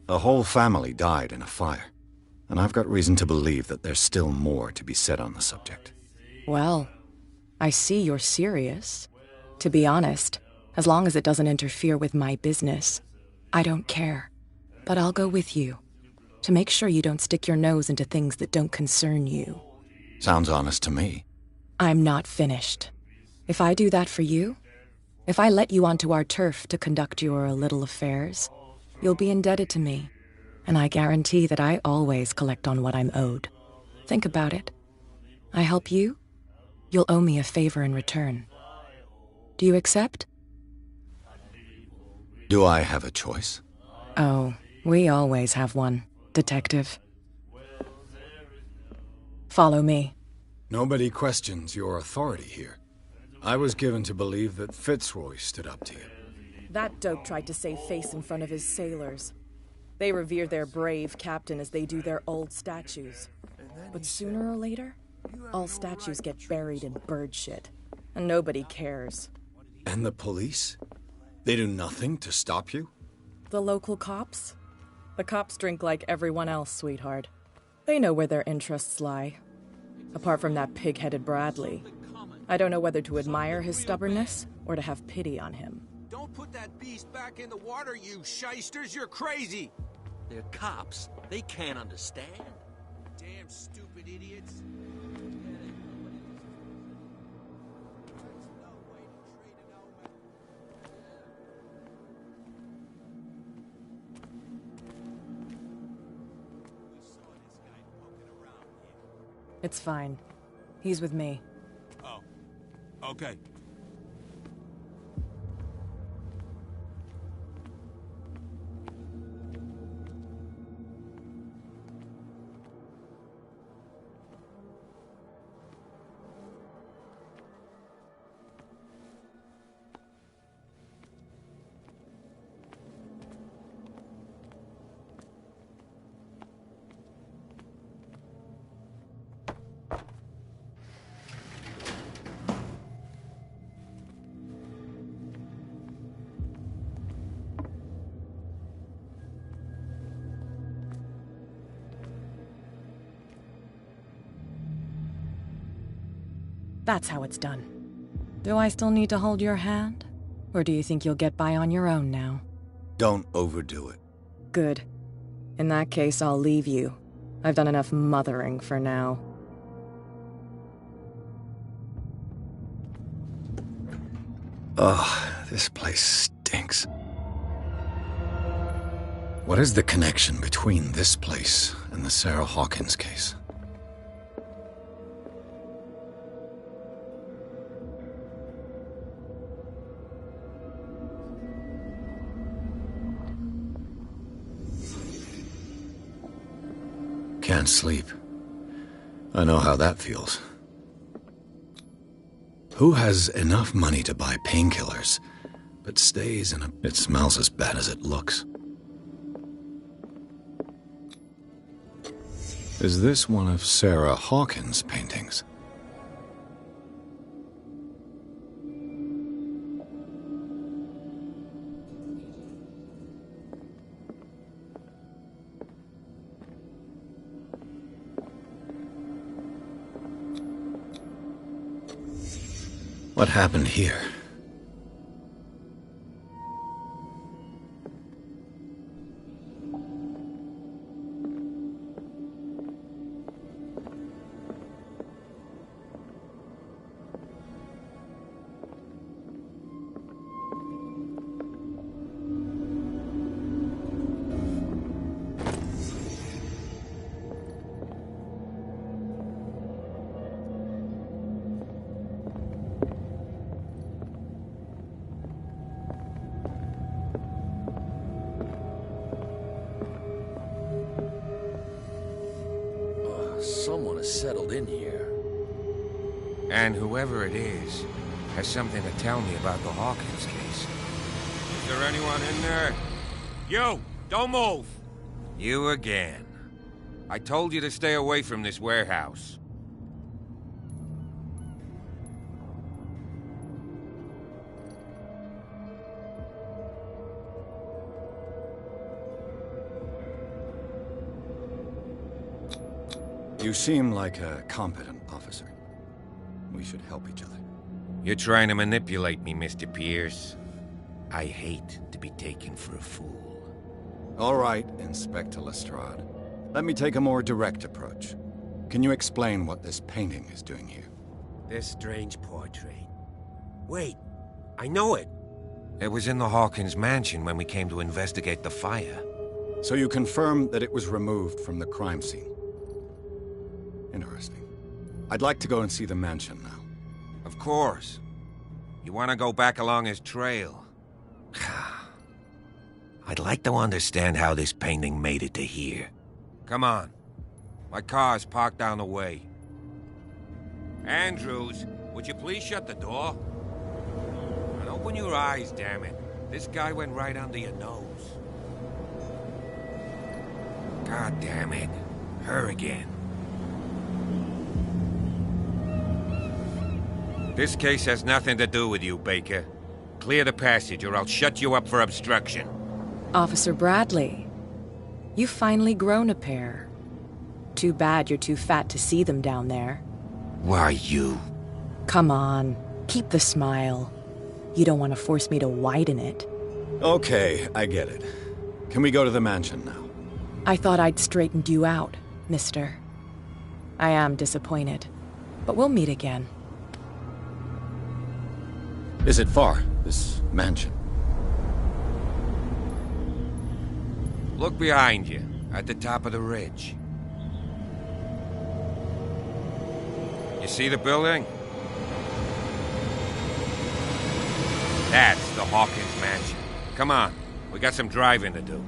A whole family died in a fire, and I've got reason to believe that there's still more to be said on the subject. Well, I see you're serious. To be honest, as long as it doesn't interfere with my business, I don't care. But I'll go with you, to make sure you don't stick your nose into things that don't concern you. Sounds honest to me. I'm not finished. If I do that for you, if I let you onto our turf to conduct your little affairs, you'll be indebted to me, and I guarantee that I always collect on what I'm owed. Think about it. I help you, you'll owe me a favor in return. Do you accept? Do I have a choice? Oh, we always have one, Detective. Follow me. Nobody questions your authority here. I was given to believe that Fitzroy stood up to you. That dope tried to save face in front of his sailors. They revere their brave captain as they do their old statues. But sooner or later, all statues get buried in bird shit, and nobody cares. And the police? They do nothing to stop you? The local cops? The cops drink like everyone else, sweetheart. They know where their interests lie. Apart from that pig-headed Bradley, I don't know whether to admire his stubbornness or to have pity on him. Don't put that beast back in the water, you shysters! You're crazy! They're cops. They can't understand. Damn stupid idiots. It's fine. He's with me. Oh. Okay. That's how it's done. Do I still need to hold your hand? Or do you think you'll get by on your own now? Don't overdo it. Good. In that case, I'll leave you. I've done enough mothering for now. Ugh, this place stinks. What is the connection between this place and the Sarah Hawkins case? Can't sleep. I know how that feels. Who has enough money to buy painkillers, but stays in a... It smells as bad as it looks. Is this one of Sarah Hawkins' paintings? What happened here? Someone has settled in here. And whoever it is has something to tell me about the Hawkins case. Is there anyone in there? You! Don't move! You again. I told you to stay away from this warehouse. You seem like a competent officer. We should help each other. You're trying to manipulate me, Mr. Pierce. I hate to be taken for a fool. All right, Inspector Lestrade. Let me take a more direct approach. Can you explain what this painting is doing here? This strange portrait. Wait, I know it. It was in the Hawkins mansion when we came to investigate the fire. So you confirm that it was removed from the crime scene? Interesting. I'd like to go and see the mansion now. Of course. You want to go back along his trail? I'd like to understand how this painting made it to here. Come on. My car's parked down the way. Andrews, would you please shut the door? And open your eyes, damn it. This guy went right under your nose. God damn it. Her again. This case has nothing to do with you, Baker. Clear the passage or I'll shut you up for obstruction. Officer Bradley, you've finally grown a pair. Too bad you're too fat to see them down there. Why, you? Come on, keep the smile. You don't want to force me to widen it. Okay, I get it. Can we go to the mansion now? I thought I'd straightened you out, mister. I am disappointed, but we'll meet again. Is it far, this mansion? Look behind you, at the top of the ridge. You see the building? That's the Hawkins mansion. Come on, we got some driving to do.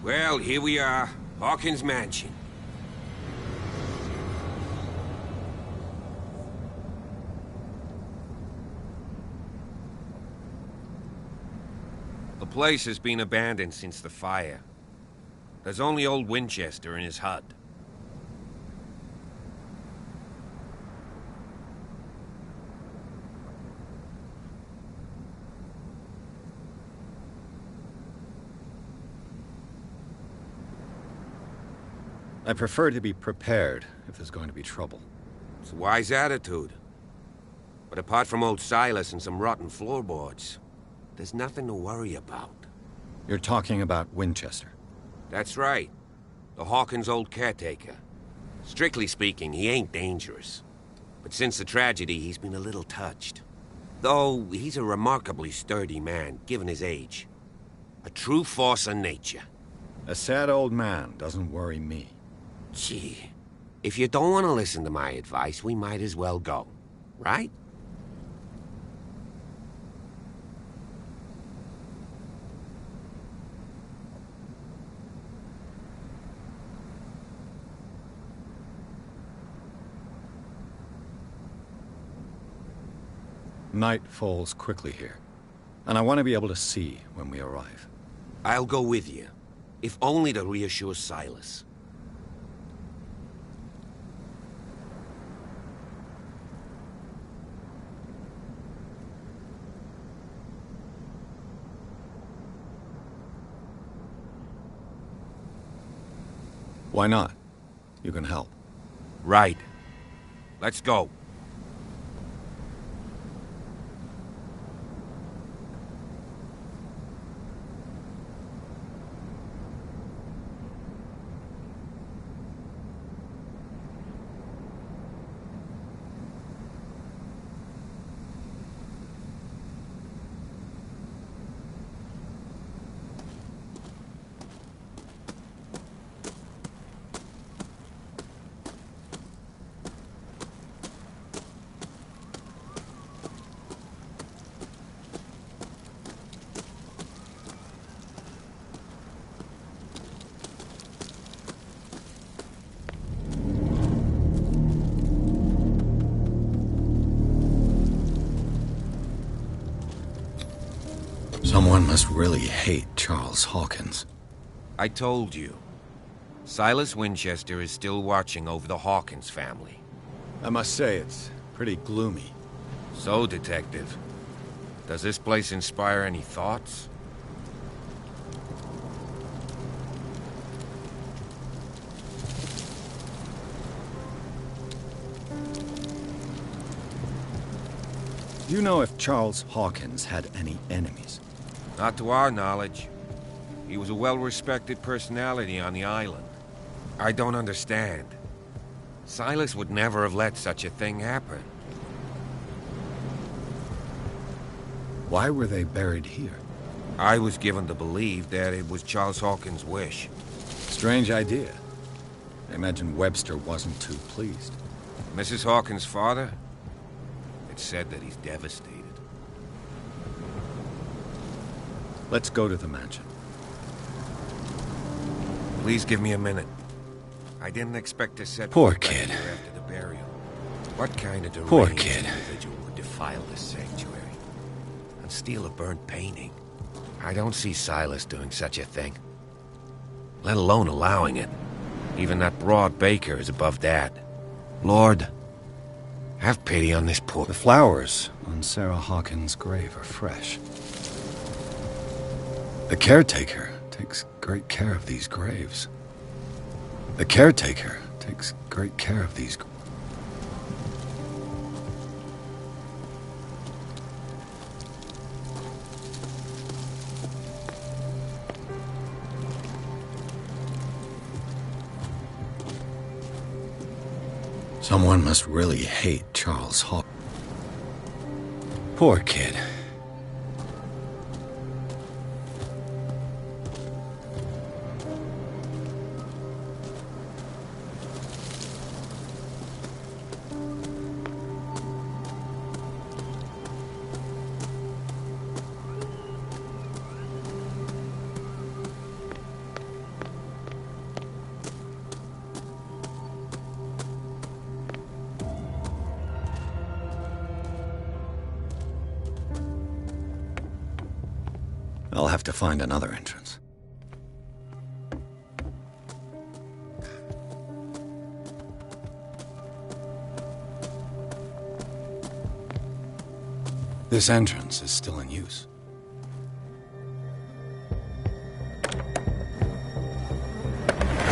Well, here we are. Hawkins Mansion. The place has been abandoned since the fire. There's only old Winchester in his hut. I prefer to be prepared if there's going to be trouble. It's a wise attitude. But apart from old Silas and some rotten floorboards, there's nothing to worry about. You're talking about Winchester? That's right. The Hawkins' old caretaker. Strictly speaking, he ain't dangerous. But since the tragedy, he's been a little touched. Though, he's a remarkably sturdy man, given his age. A true force of nature. A sad old man doesn't worry me. Gee, if you don't want to listen to my advice, we might as well go, right? Night falls quickly here, and I want to be able to see when we arrive. I'll go with you, if only to reassure Silas. Why not? You can help. Right. Let's go. Someone must really hate Charles Hawkins. I told you. Silas Winchester is still watching over the Hawkins family. I must say, it's pretty gloomy. So, Detective, does this place inspire any thoughts? Do you know if Charles Hawkins had any enemies? Not to our knowledge. He was a well-respected personality on the island. I don't understand. Silas would never have let such a thing happen. Why were they buried here? I was given to believe that it was Charles Hawkins' wish. Strange idea. I imagine Webster wasn't too pleased. Mrs. Hawkins' father? It's said that he's devastated. Let's go to the mansion. Please give me a minute. I didn't expect to set Poor foot back kid. here after the burial. What kind of deranged Poor kid. individual would defile this sanctuary and steal a burnt painting? I don't see Silas doing such a thing, let alone allowing it. Even that broad baker is above that. Lord, have pity on this poor... The flowers on Sarah Hawkins' grave are fresh. The caretaker takes great care of these graves. The caretaker takes great care of these... Someone must really hate Charles Hawkins. Poor kid. I'll have to find another entrance. This entrance is still in use.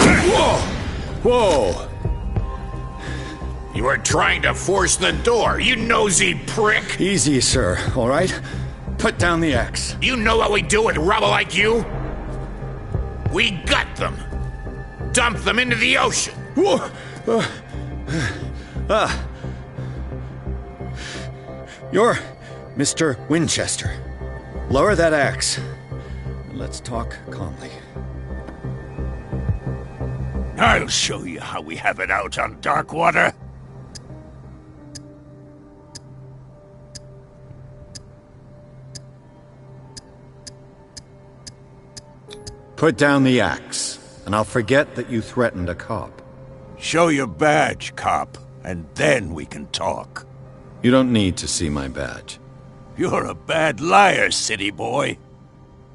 Whoa! Whoa! You were trying to force the door, you nosy prick! Easy, sir, all right? Put down the axe. You know what we do with rubble like you? We gut them. Dump them into the ocean. Whoa! You're Mr. Winchester. Lower that axe. Let's talk calmly. I'll show you how we have it out on Darkwater. Put down the axe, and I'll forget that you threatened a cop. Show your badge, cop, and then we can talk. You don't need to see my badge. You're a bad liar, city boy.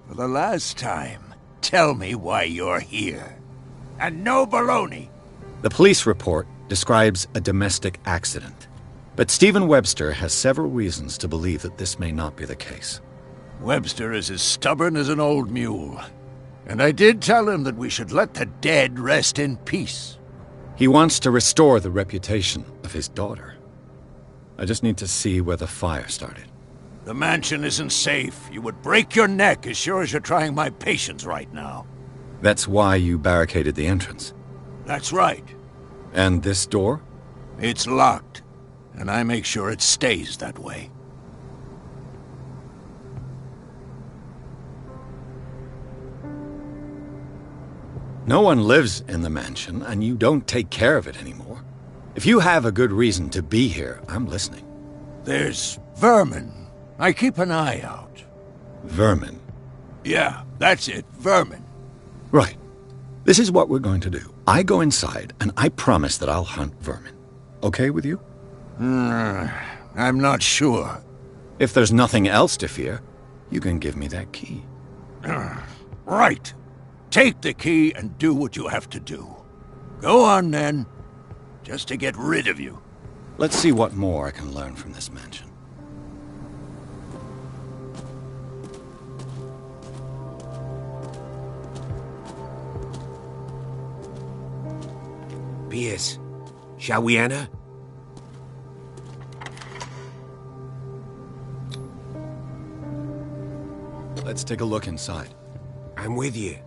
For the last time, tell me why you're here. And no baloney. The police report describes a domestic accident, but Stephen Webster has several reasons to believe that this may not be the case. Webster is as stubborn as an old mule. And I did tell him that we should let the dead rest in peace. He wants to restore the reputation of his daughter. I just need to see where the fire started. The mansion isn't safe. You would break your neck as sure as you're trying my patience right now. That's why you barricaded the entrance. That's right. And this door? It's locked, and I make sure it stays that way. No one lives in the mansion, and you don't take care of it anymore. If you have a good reason to be here, I'm listening. There's vermin. I keep an eye out. Vermin? Yeah, that's it, vermin. Right. This is what we're going to do. I go inside, and I promise that I'll hunt vermin. Okay with you? I'm not sure. If there's nothing else to fear, you can give me that key. Right. Take the key and do what you have to do. Go on, then. Just to get rid of you. Let's see what more I can learn from this mansion. Pierce, shall we enter? Let's take a look inside. I'm with you.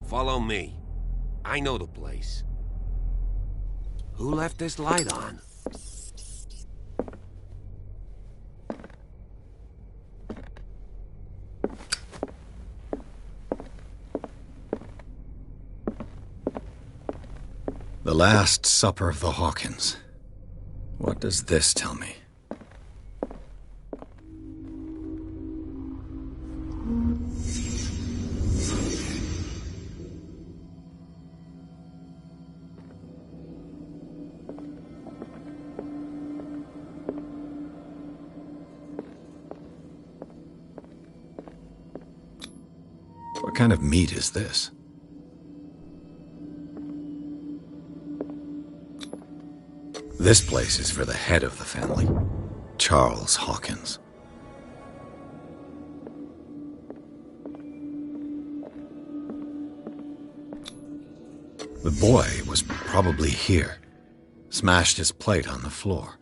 Follow me. I know the place. Who left this light on? The Last Supper of the Hawkins. What does this tell me? What kind of meat is this? This place is for the head of the family, Charles Hawkins. The boy was probably here, smashed his plate on the floor.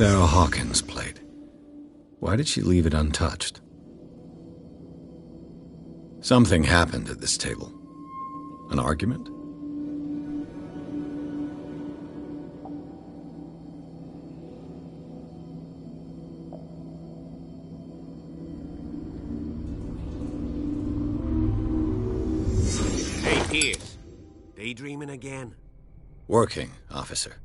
Sarah Hawkins' plate. Why did she leave it untouched? Something happened at this table. An argument? Hey, Pierce. Daydreaming again? Working, officer.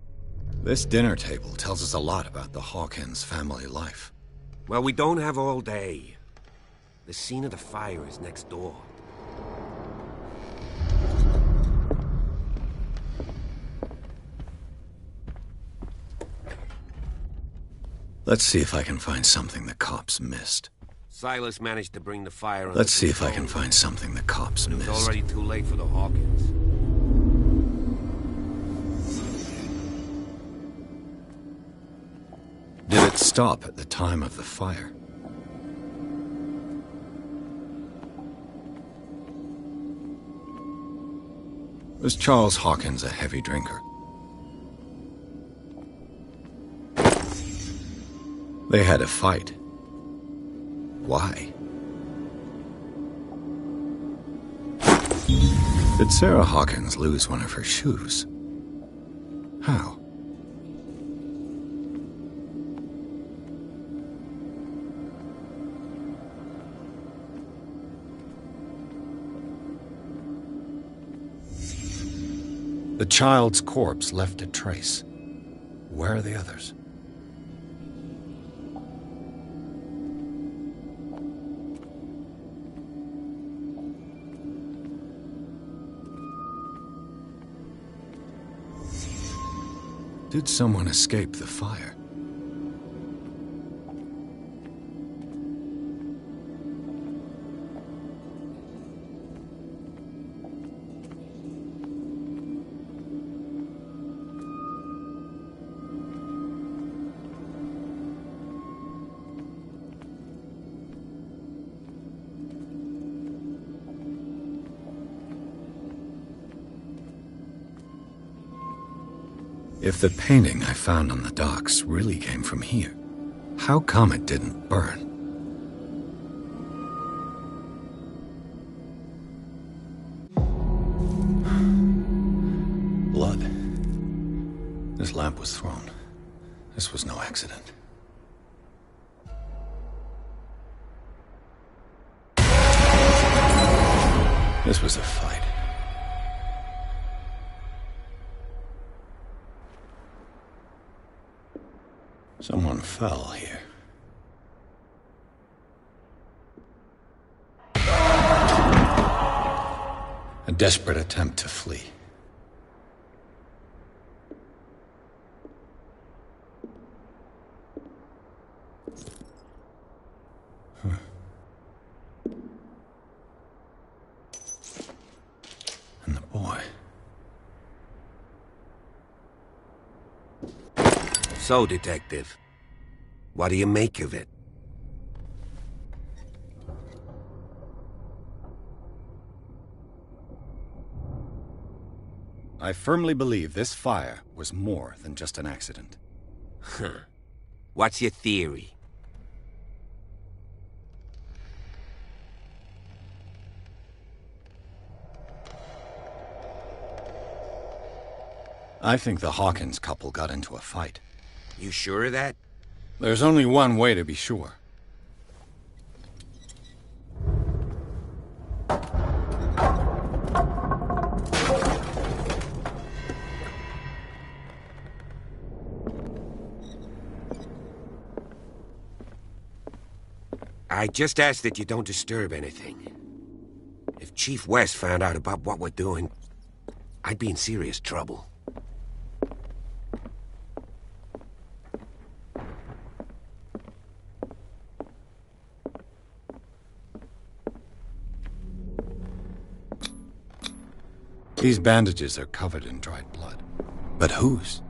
This dinner table tells us a lot about the Hawkins family life. Well, we don't have all day. The scene of the fire is next door. Let's see if I can find something the cops missed. Silas managed to bring the fire under Let's see if I control. can find something the cops It was missed. already too late for the Hawkins. Did it stop at the time of the fire? Was Charles Hawkins a heavy drinker? They had a fight. Why? Did Sarah Hawkins lose one of her shoes? How? The child's corpse left a trace. Where are the others? Did someone escape the fire? If the painting I found on the docks really came from here, how come it didn't burn? Blood. This lamp was thrown. This was no accident. This was a fight. Someone fell here. A desperate attempt to flee. And the boy. So, Detective, what do you make of it? I firmly believe this fire was more than just an accident. Huh. What's your theory? I think the Hawkins couple got into a fight. You sure of that? There's only one way to be sure. I just ask that you don't disturb anything. If Chief West found out about what we're doing, I'd be in serious trouble. These bandages are covered in dried blood. But whose?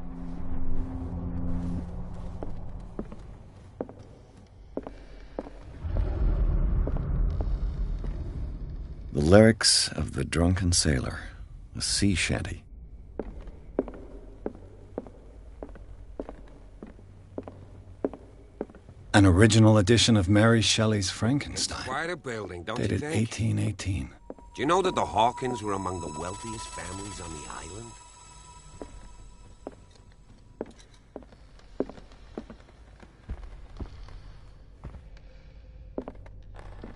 The lyrics of the drunken sailor, a sea shanty. An original edition of Mary Shelley's Frankenstein. It's quite a building, don't you Dated think? 1818. Do you know that the Hawkins were among the wealthiest families on the island?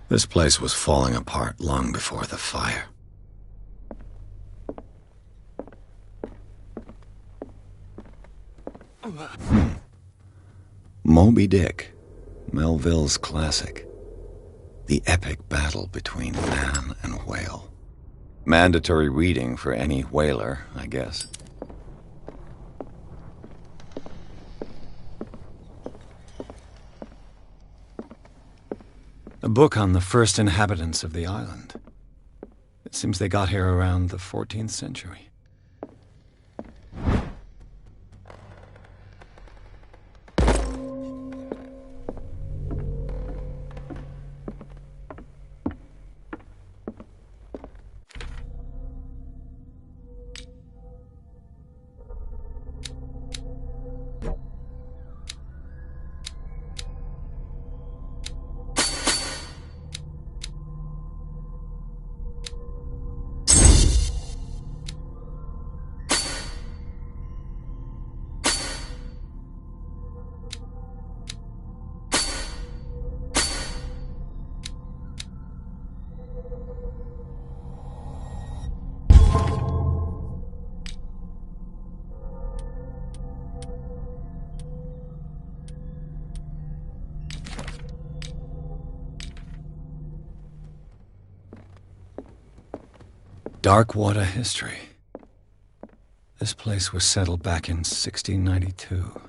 This place was falling apart long before the fire. Moby Dick, Melville's classic. The epic battle between man and whale. Mandatory reading for any whaler, I guess. A book on the first inhabitants of the island. It seems they got here around the 14th century. Darkwater history. This place was settled back in 1692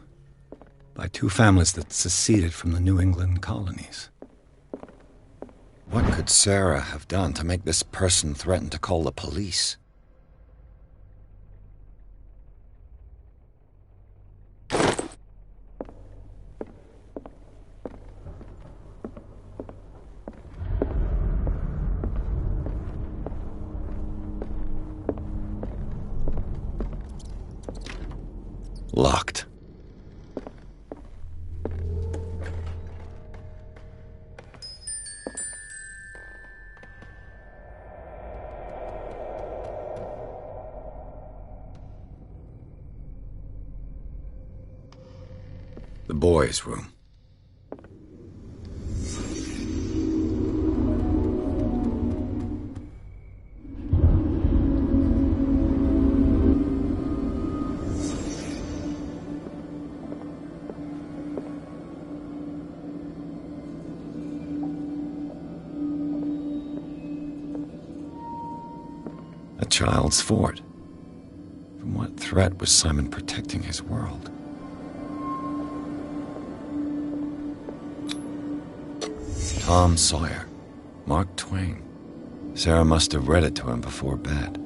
by two families that seceded from the New England colonies. What could Sarah have done to make this person threaten to call the police? Locked. The boys' room. A child's fort. From what threat was Simon protecting his world? Tom Sawyer, Mark Twain. Sarah must have read it to him before bed.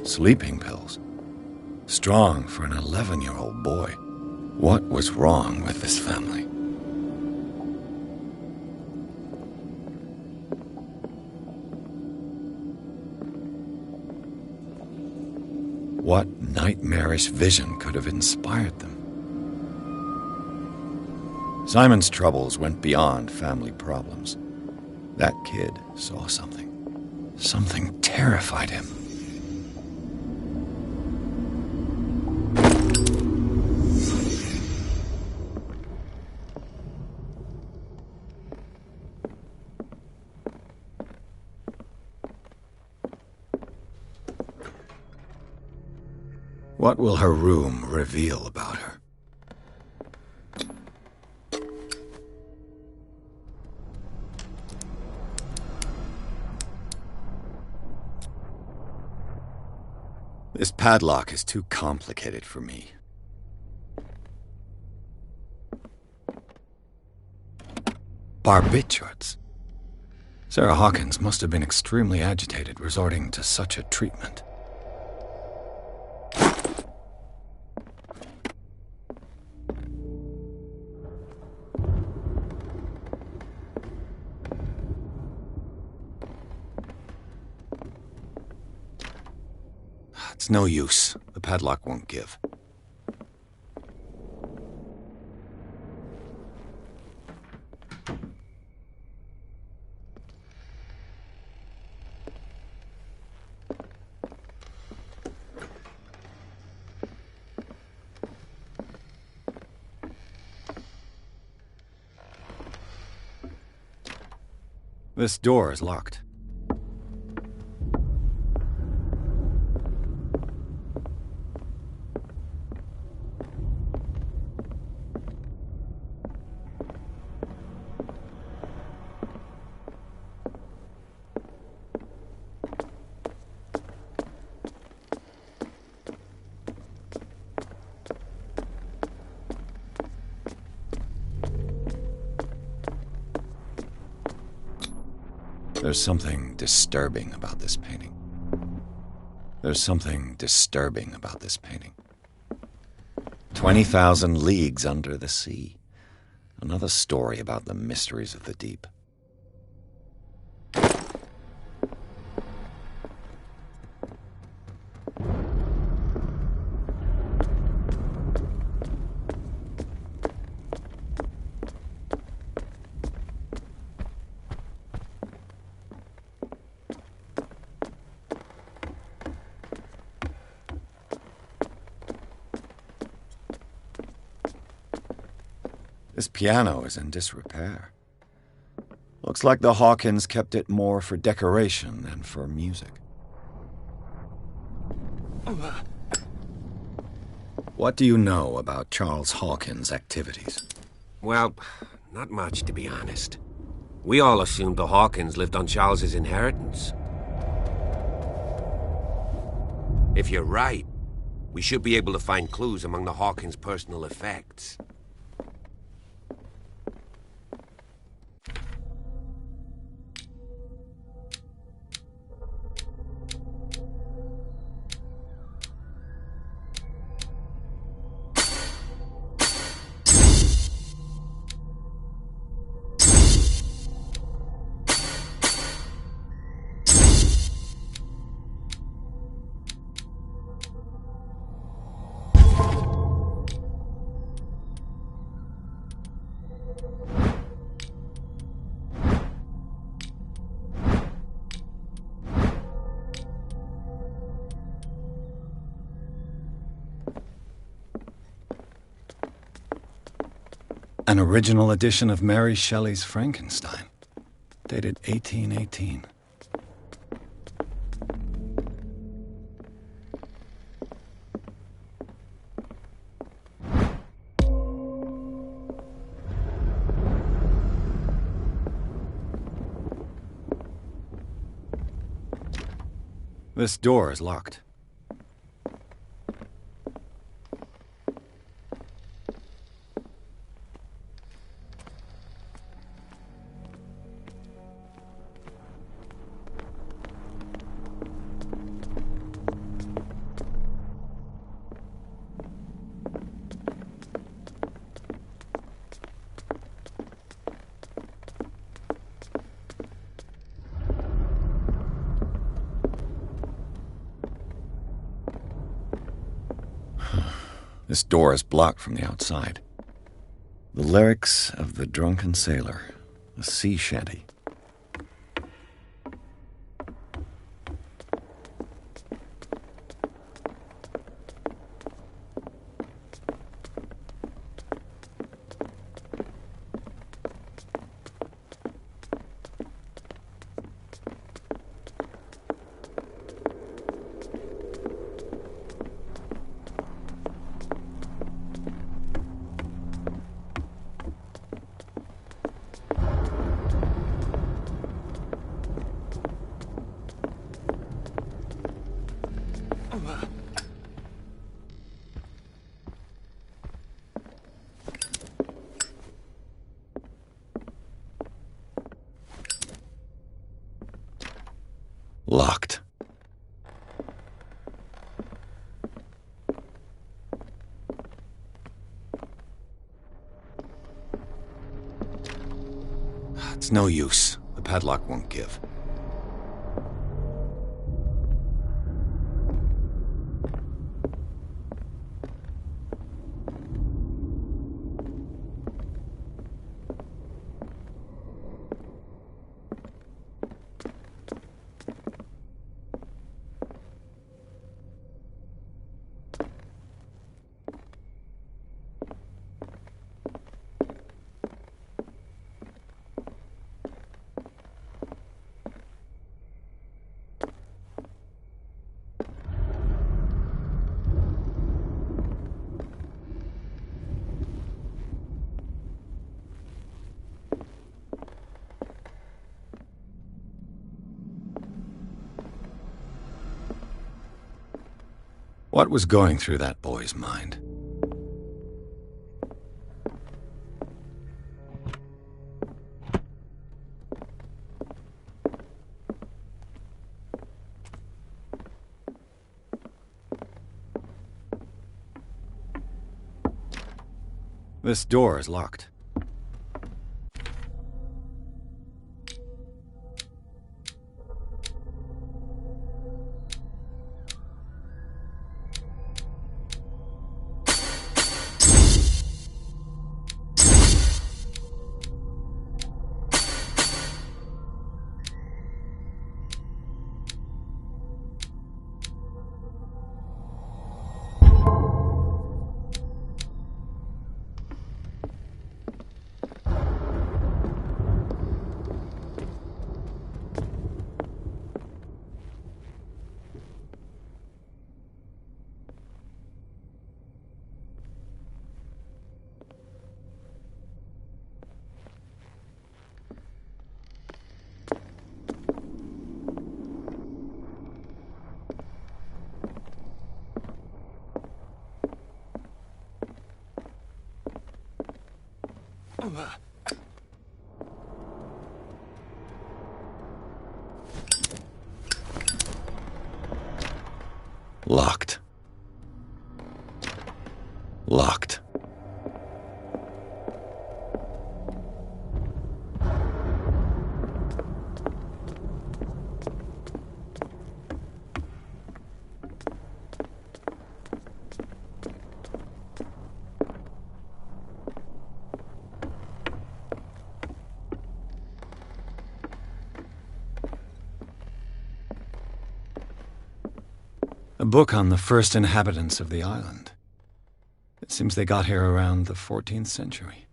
Sleeping pills. Strong for an 11-year-old boy. What was wrong with this family? What nightmarish vision could have inspired them? Simon's troubles went beyond family problems. That kid saw something. Something terrified him. What will her room reveal about her? This padlock is too complicated for me. Barbiturates. Sarah Hawkins must have been extremely agitated resorting to such a treatment. It's no use. The padlock won't give. This door is locked. There's something disturbing about this painting. There's something disturbing about this painting. 20,000 leagues under the sea. Another story about the mysteries of the deep. This piano is in disrepair. Looks like the Hawkins kept it more for decoration than for music. What do you know about Charles Hawkins' activities? Well, not much, to be honest. We all assumed the Hawkins lived on Charles's inheritance. If you're right, we should be able to find clues among the Hawkins' personal effects. An original edition of Mary Shelley's Frankenstein, dated 1818. This door is locked. This door is blocked from the outside. The lyrics of the drunken sailor, a sea shanty. Locked. It's no use. The padlock won't give. What was going through that boy's mind? This door is locked. Locked. Locked. A book on the first inhabitants of the island. It seems they got here around the 14th century.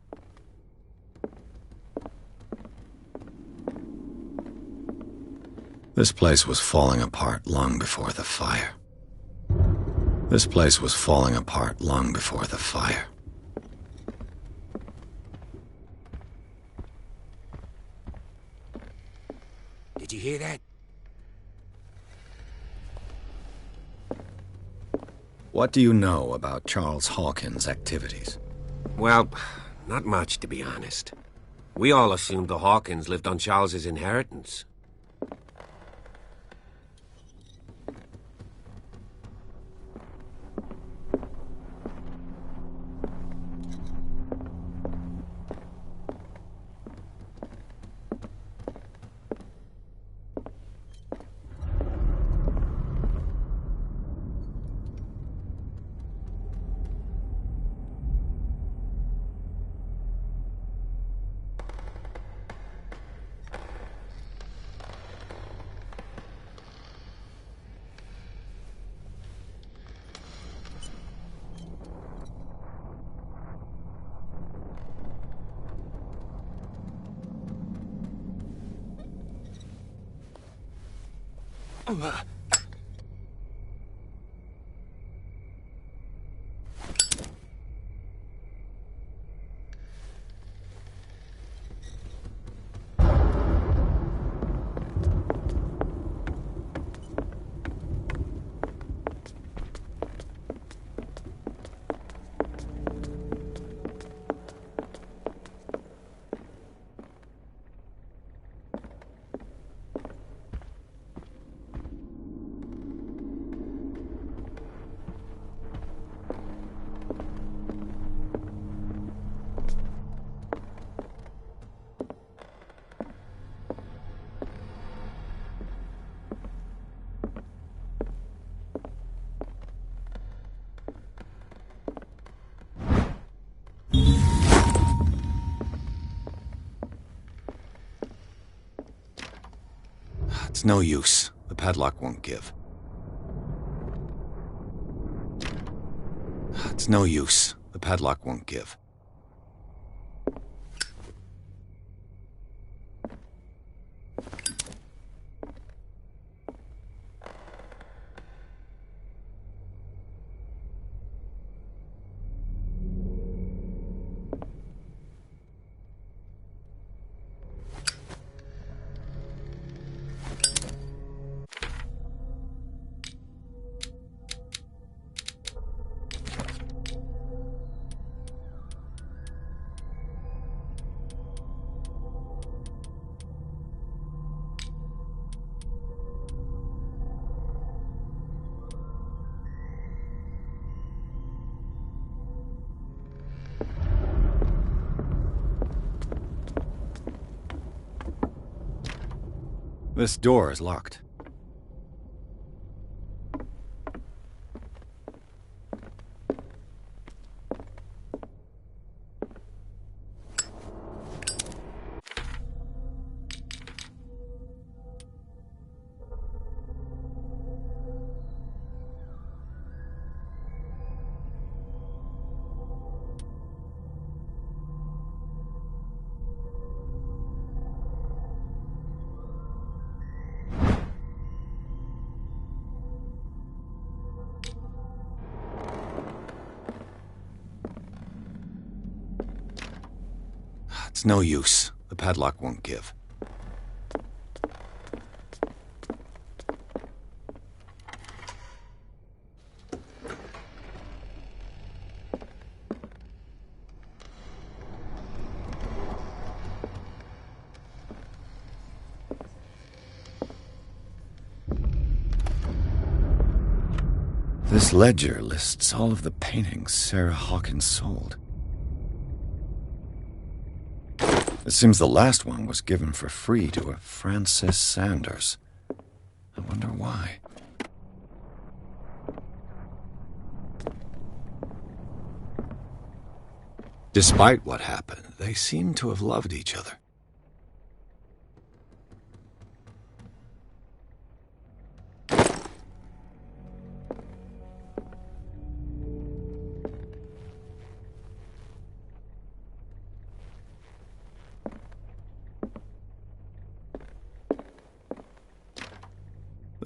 This place was falling apart long before the fire. This place was falling apart long before the fire. Did you hear that? What do you know about Charles Hawkins' activities? Well, not much, to be honest. We all assumed the Hawkins lived on Charles's inheritance. It's no use. The padlock won't give. It's no use. The padlock won't give. This door is locked. It's no use. The padlock won't give. This ledger lists all of the paintings Sarah Hawkins sold. It seems the last one was given for free to a Frances Sanders. I wonder why. Despite what happened, they seem to have loved each other.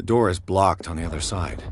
door is blocked on the other side.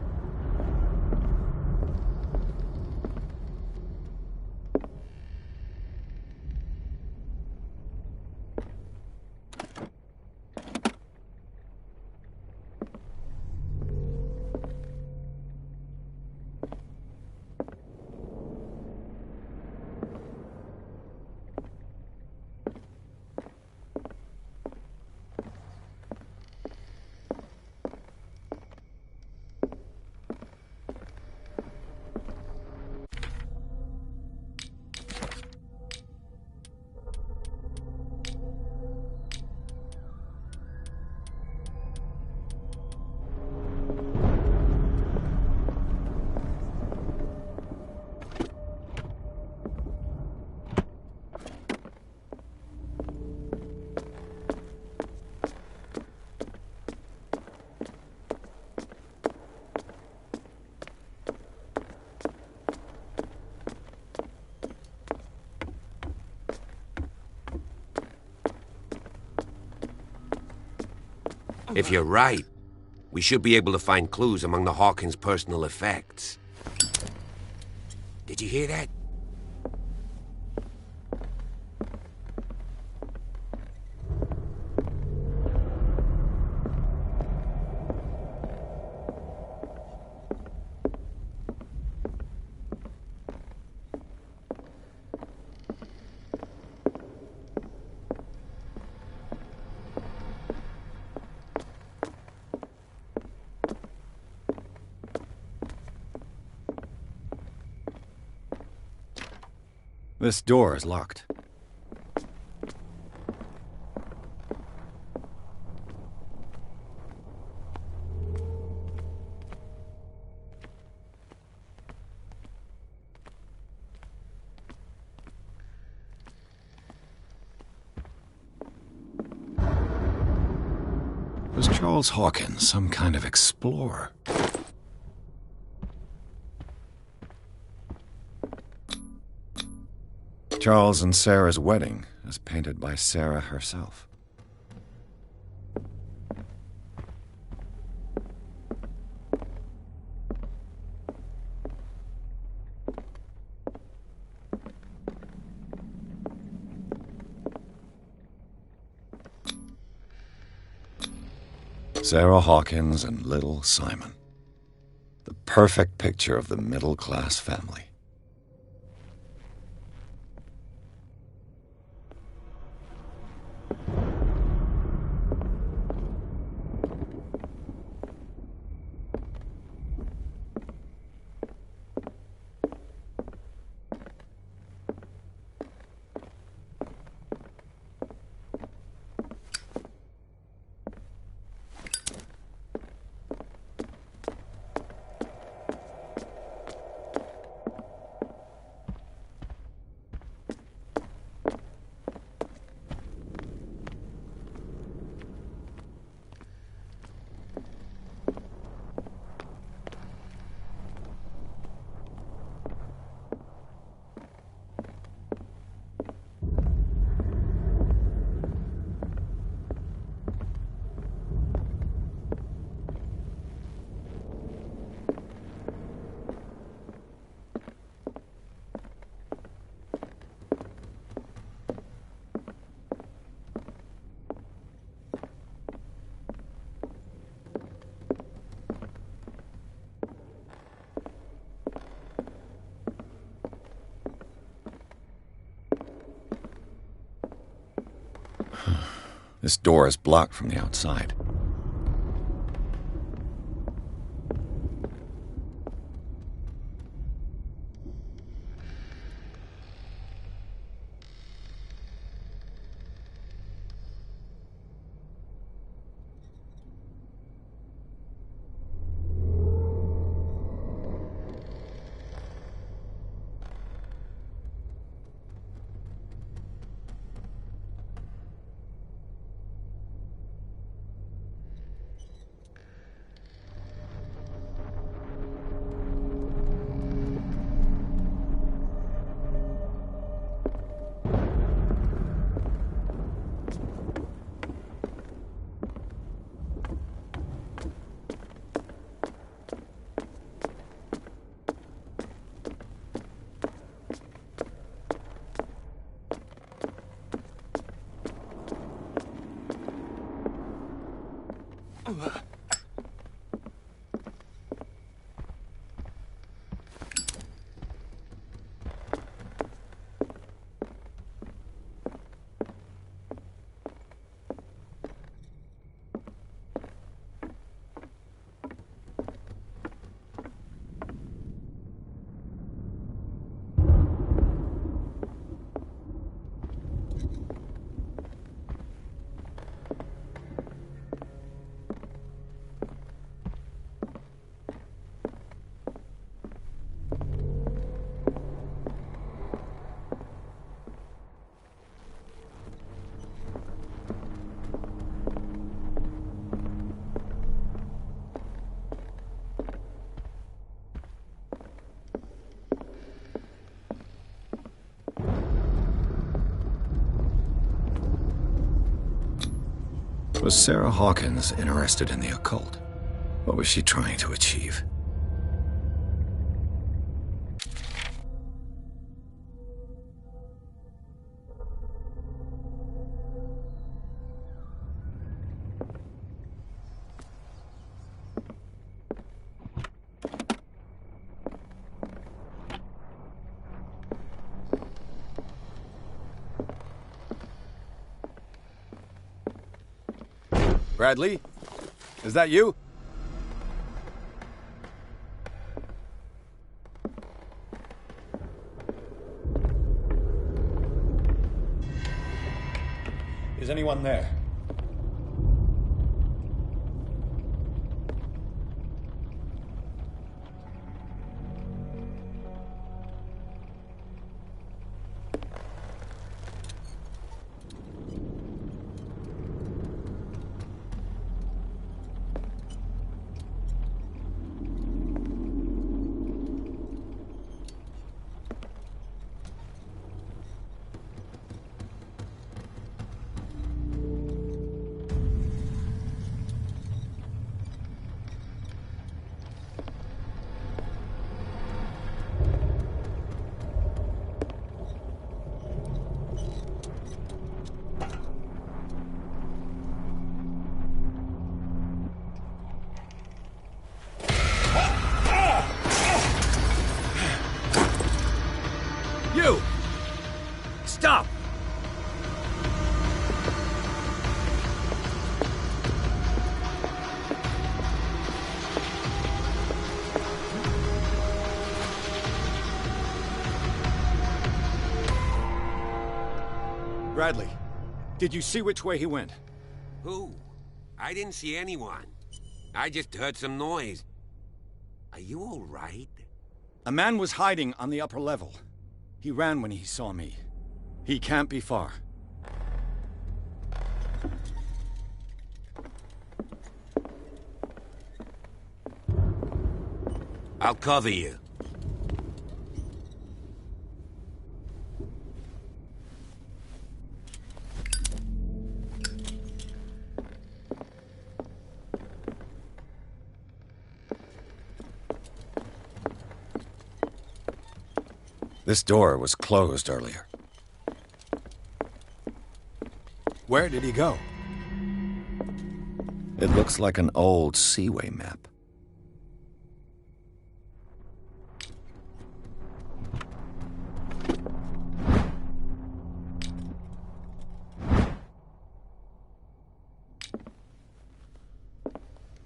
If you're right, we should be able to find clues among the Hawkins' personal effects. Did you hear that? This door is locked. Was Charles Hawkins some kind of explorer? Charles and Sarah's wedding, as painted by Sarah herself. Sarah Hawkins and little Simon. The perfect picture of the middle-class family. This door is blocked from the outside. Was Sarah Hawkins interested in the occult? What was she trying to achieve? Bradley? Is that you? Is anyone there? You! Stop! Bradley, did you see which way he went? Who? I didn't see anyone. I just heard some noise. Are you all right? A man was hiding on the upper level. He ran when he saw me. He can't be far. I'll cover you. This door was closed earlier. Where did he go? It looks like an old seaway map.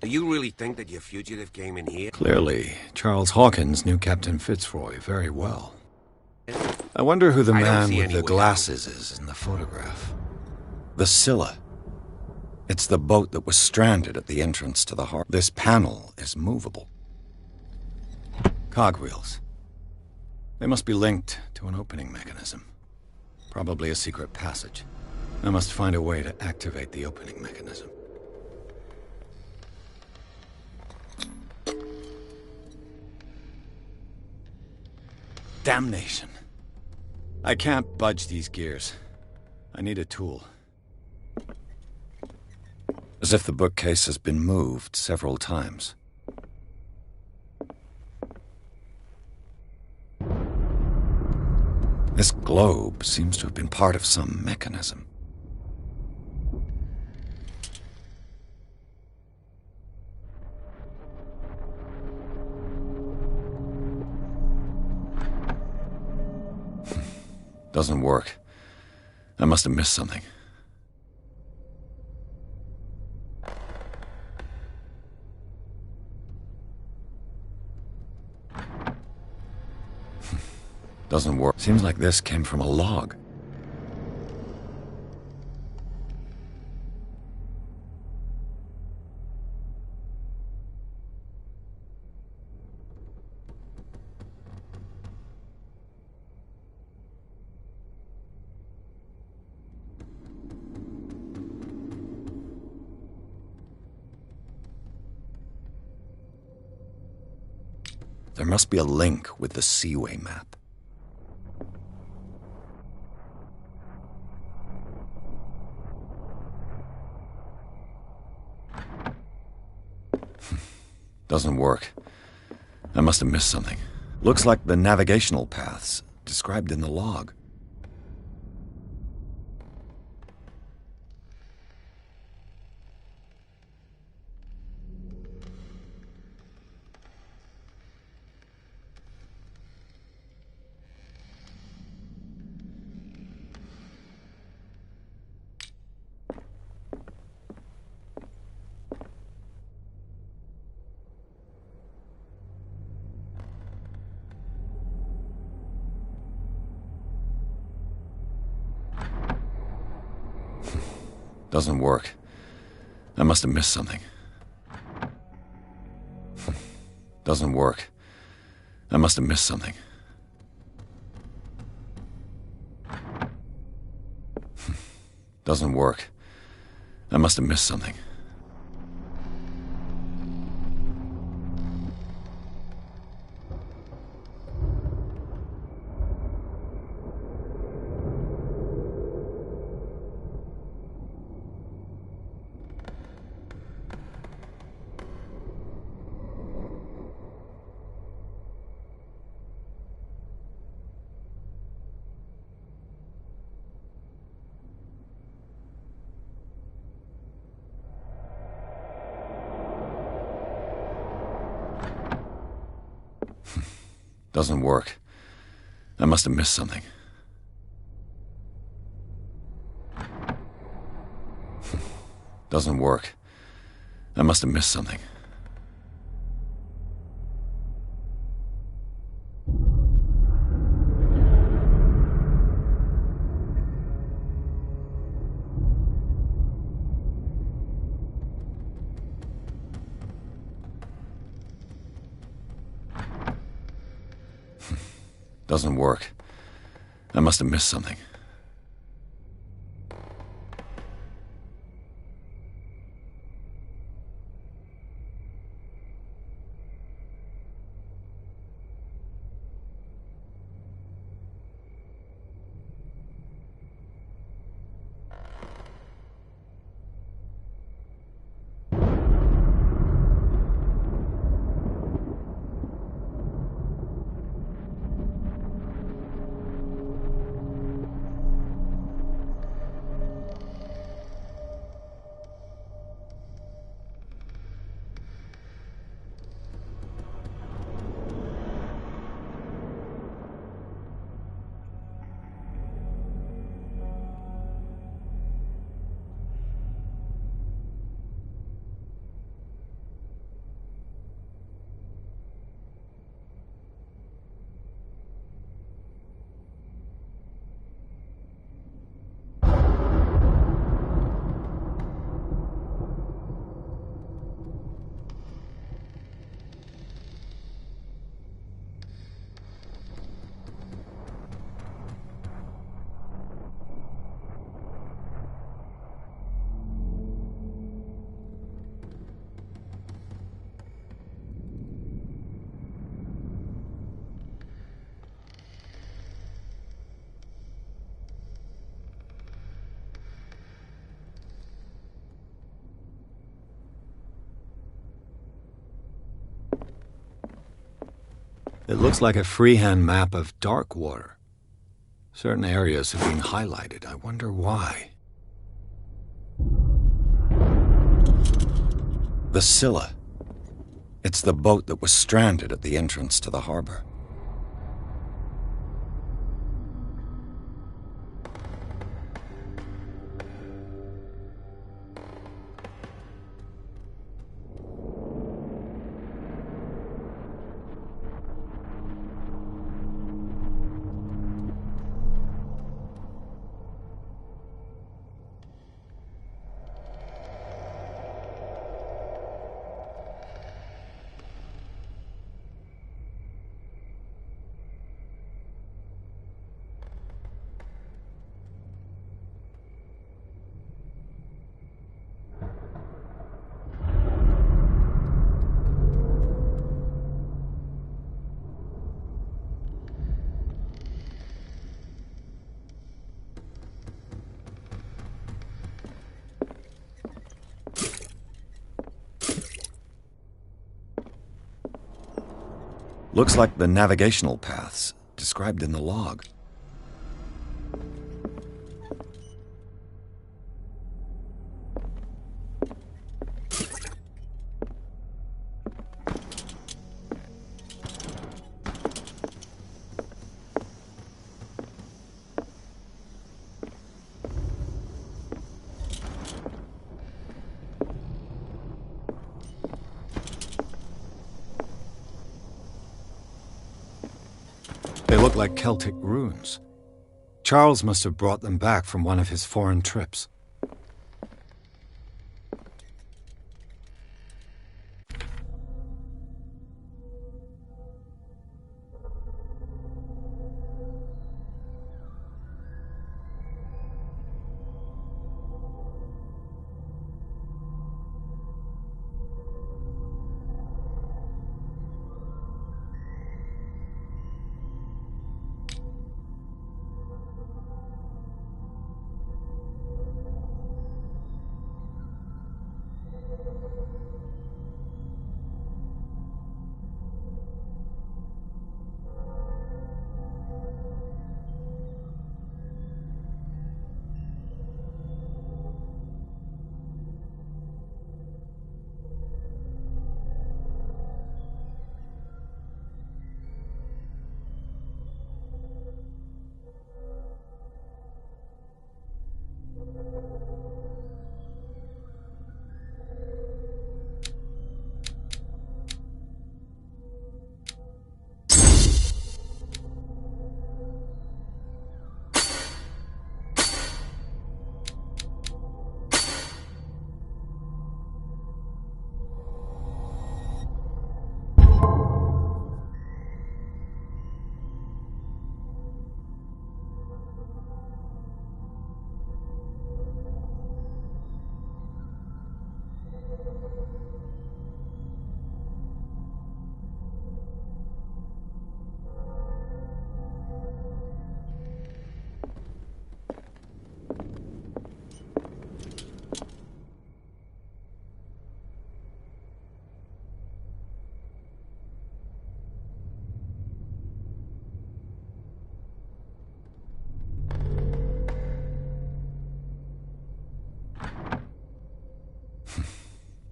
Do you really think that your fugitive came in here? Clearly, Charles Hawkins knew Captain Fitzroy very well. I wonder who the man with the glasses is in the photograph. The Scylla. It's the boat that was stranded at the entrance to the harbor. This panel is movable. Cogwheels. They must be linked to an opening mechanism. Probably a secret passage. I must find a way to activate the opening mechanism. Damnation. I can't budge these gears. I need a tool. As if the bookcase has been moved several times. This globe seems to have been part of some mechanism. Doesn't work. I must have missed something. Doesn't work. Seems like this came from a log. There must be a link with the Seaway map. Doesn't work. I must have missed something. Looks like the navigational paths described in the log. Doesn't work. I must have missed something. Doesn't work. I must have missed something. Doesn't work. I must have missed something. Doesn't work. I must have missed something. Doesn't work. I must have missed something. Doesn't work. I must have missed something. It looks like a freehand map of dark water. Certain areas have been highlighted. I wonder why. The Scylla. It's the boat that was stranded at the entrance to the harbor. Looks like the navigational paths described in the log. They look like Celtic runes. Charles must have brought them back from one of his foreign trips.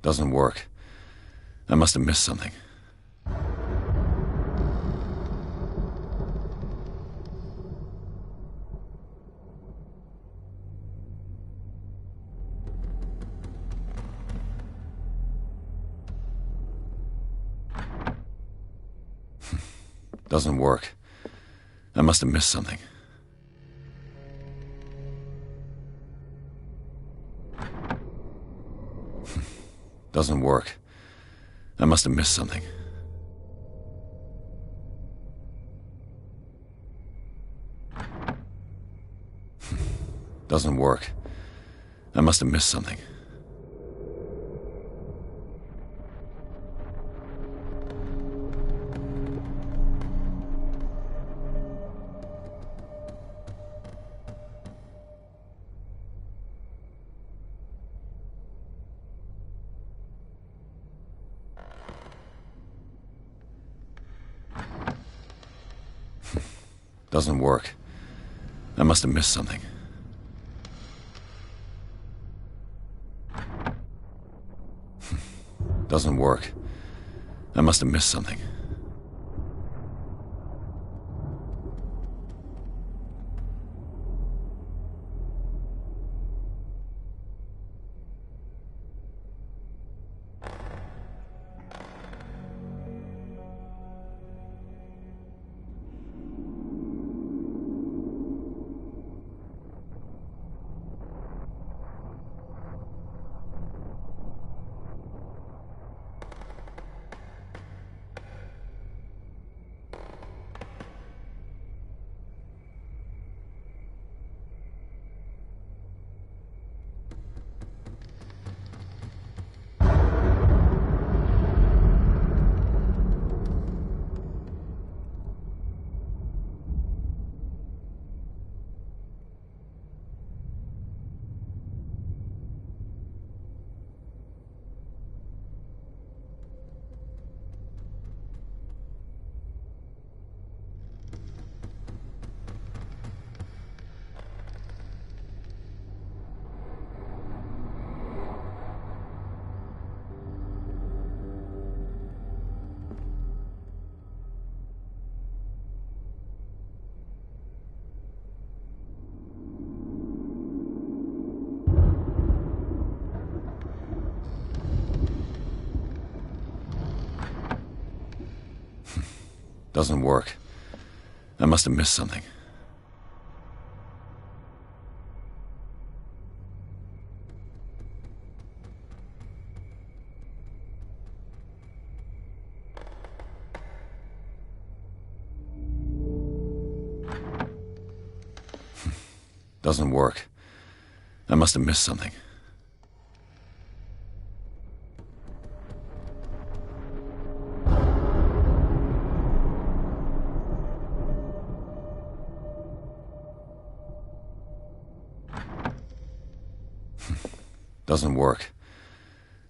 Doesn't work. I must have missed something. Doesn't work. I must have missed something. Doesn't work. I must have missed something. Doesn't work. I must have missed something. Doesn't work. I must have missed something. Doesn't work. I must have missed something. Doesn't work. I must have missed something. Doesn't work. I must have missed something. Doesn't work.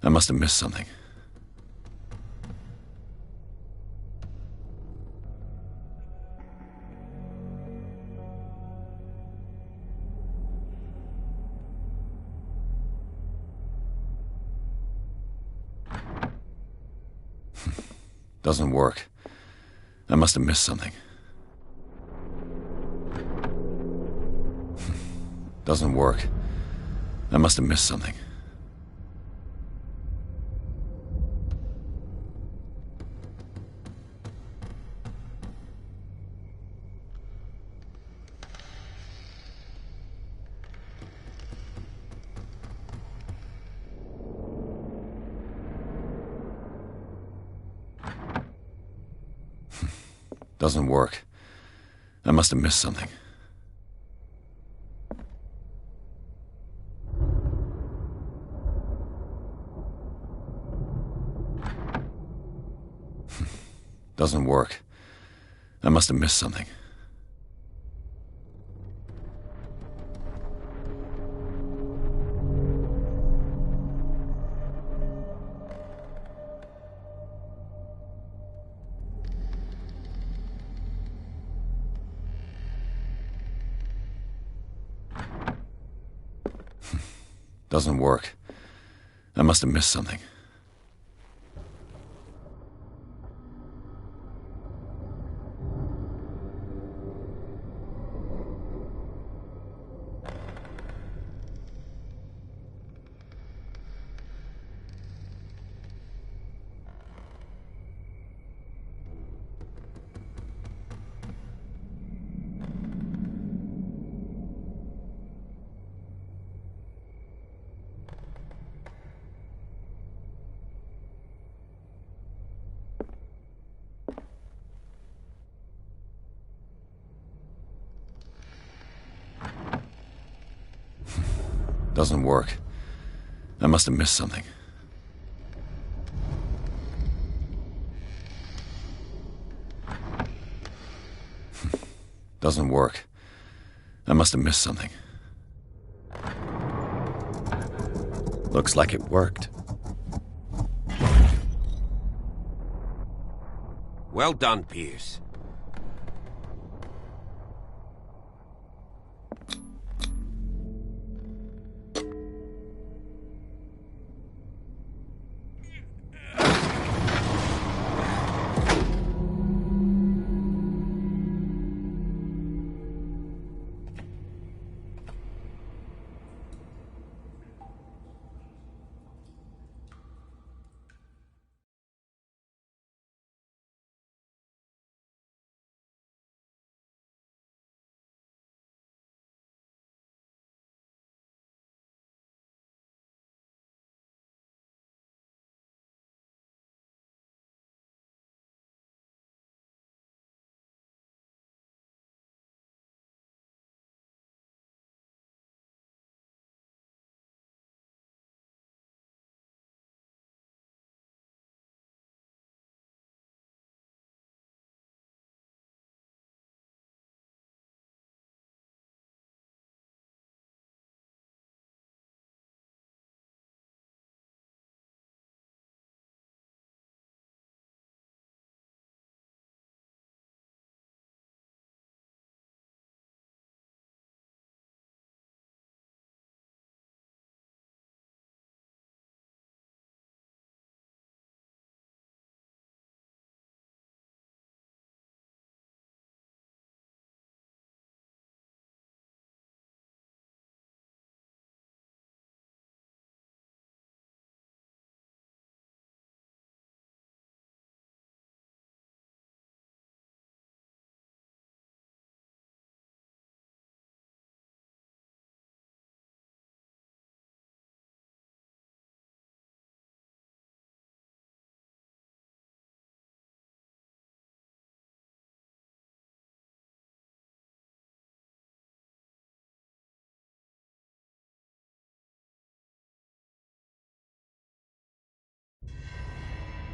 I must have missed something. Doesn't work. I must have missed something. Doesn't work. I must have missed something. Doesn't work. I must have missed something. Doesn't work. I must have missed something. Doesn't work. I must have missed something. Doesn't work. I must have missed something. Doesn't work. I must have missed something. Looks like it worked. Well done, Pierce.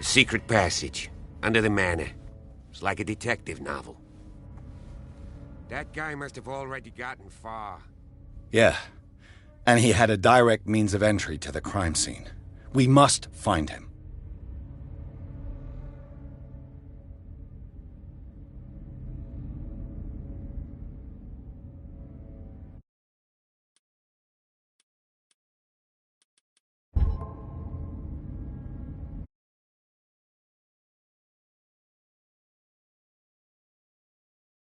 A secret passage, under the manor. It's like a detective novel. That guy must have already gotten far. Yeah. And he had a direct means of entry to the crime scene. We must find him.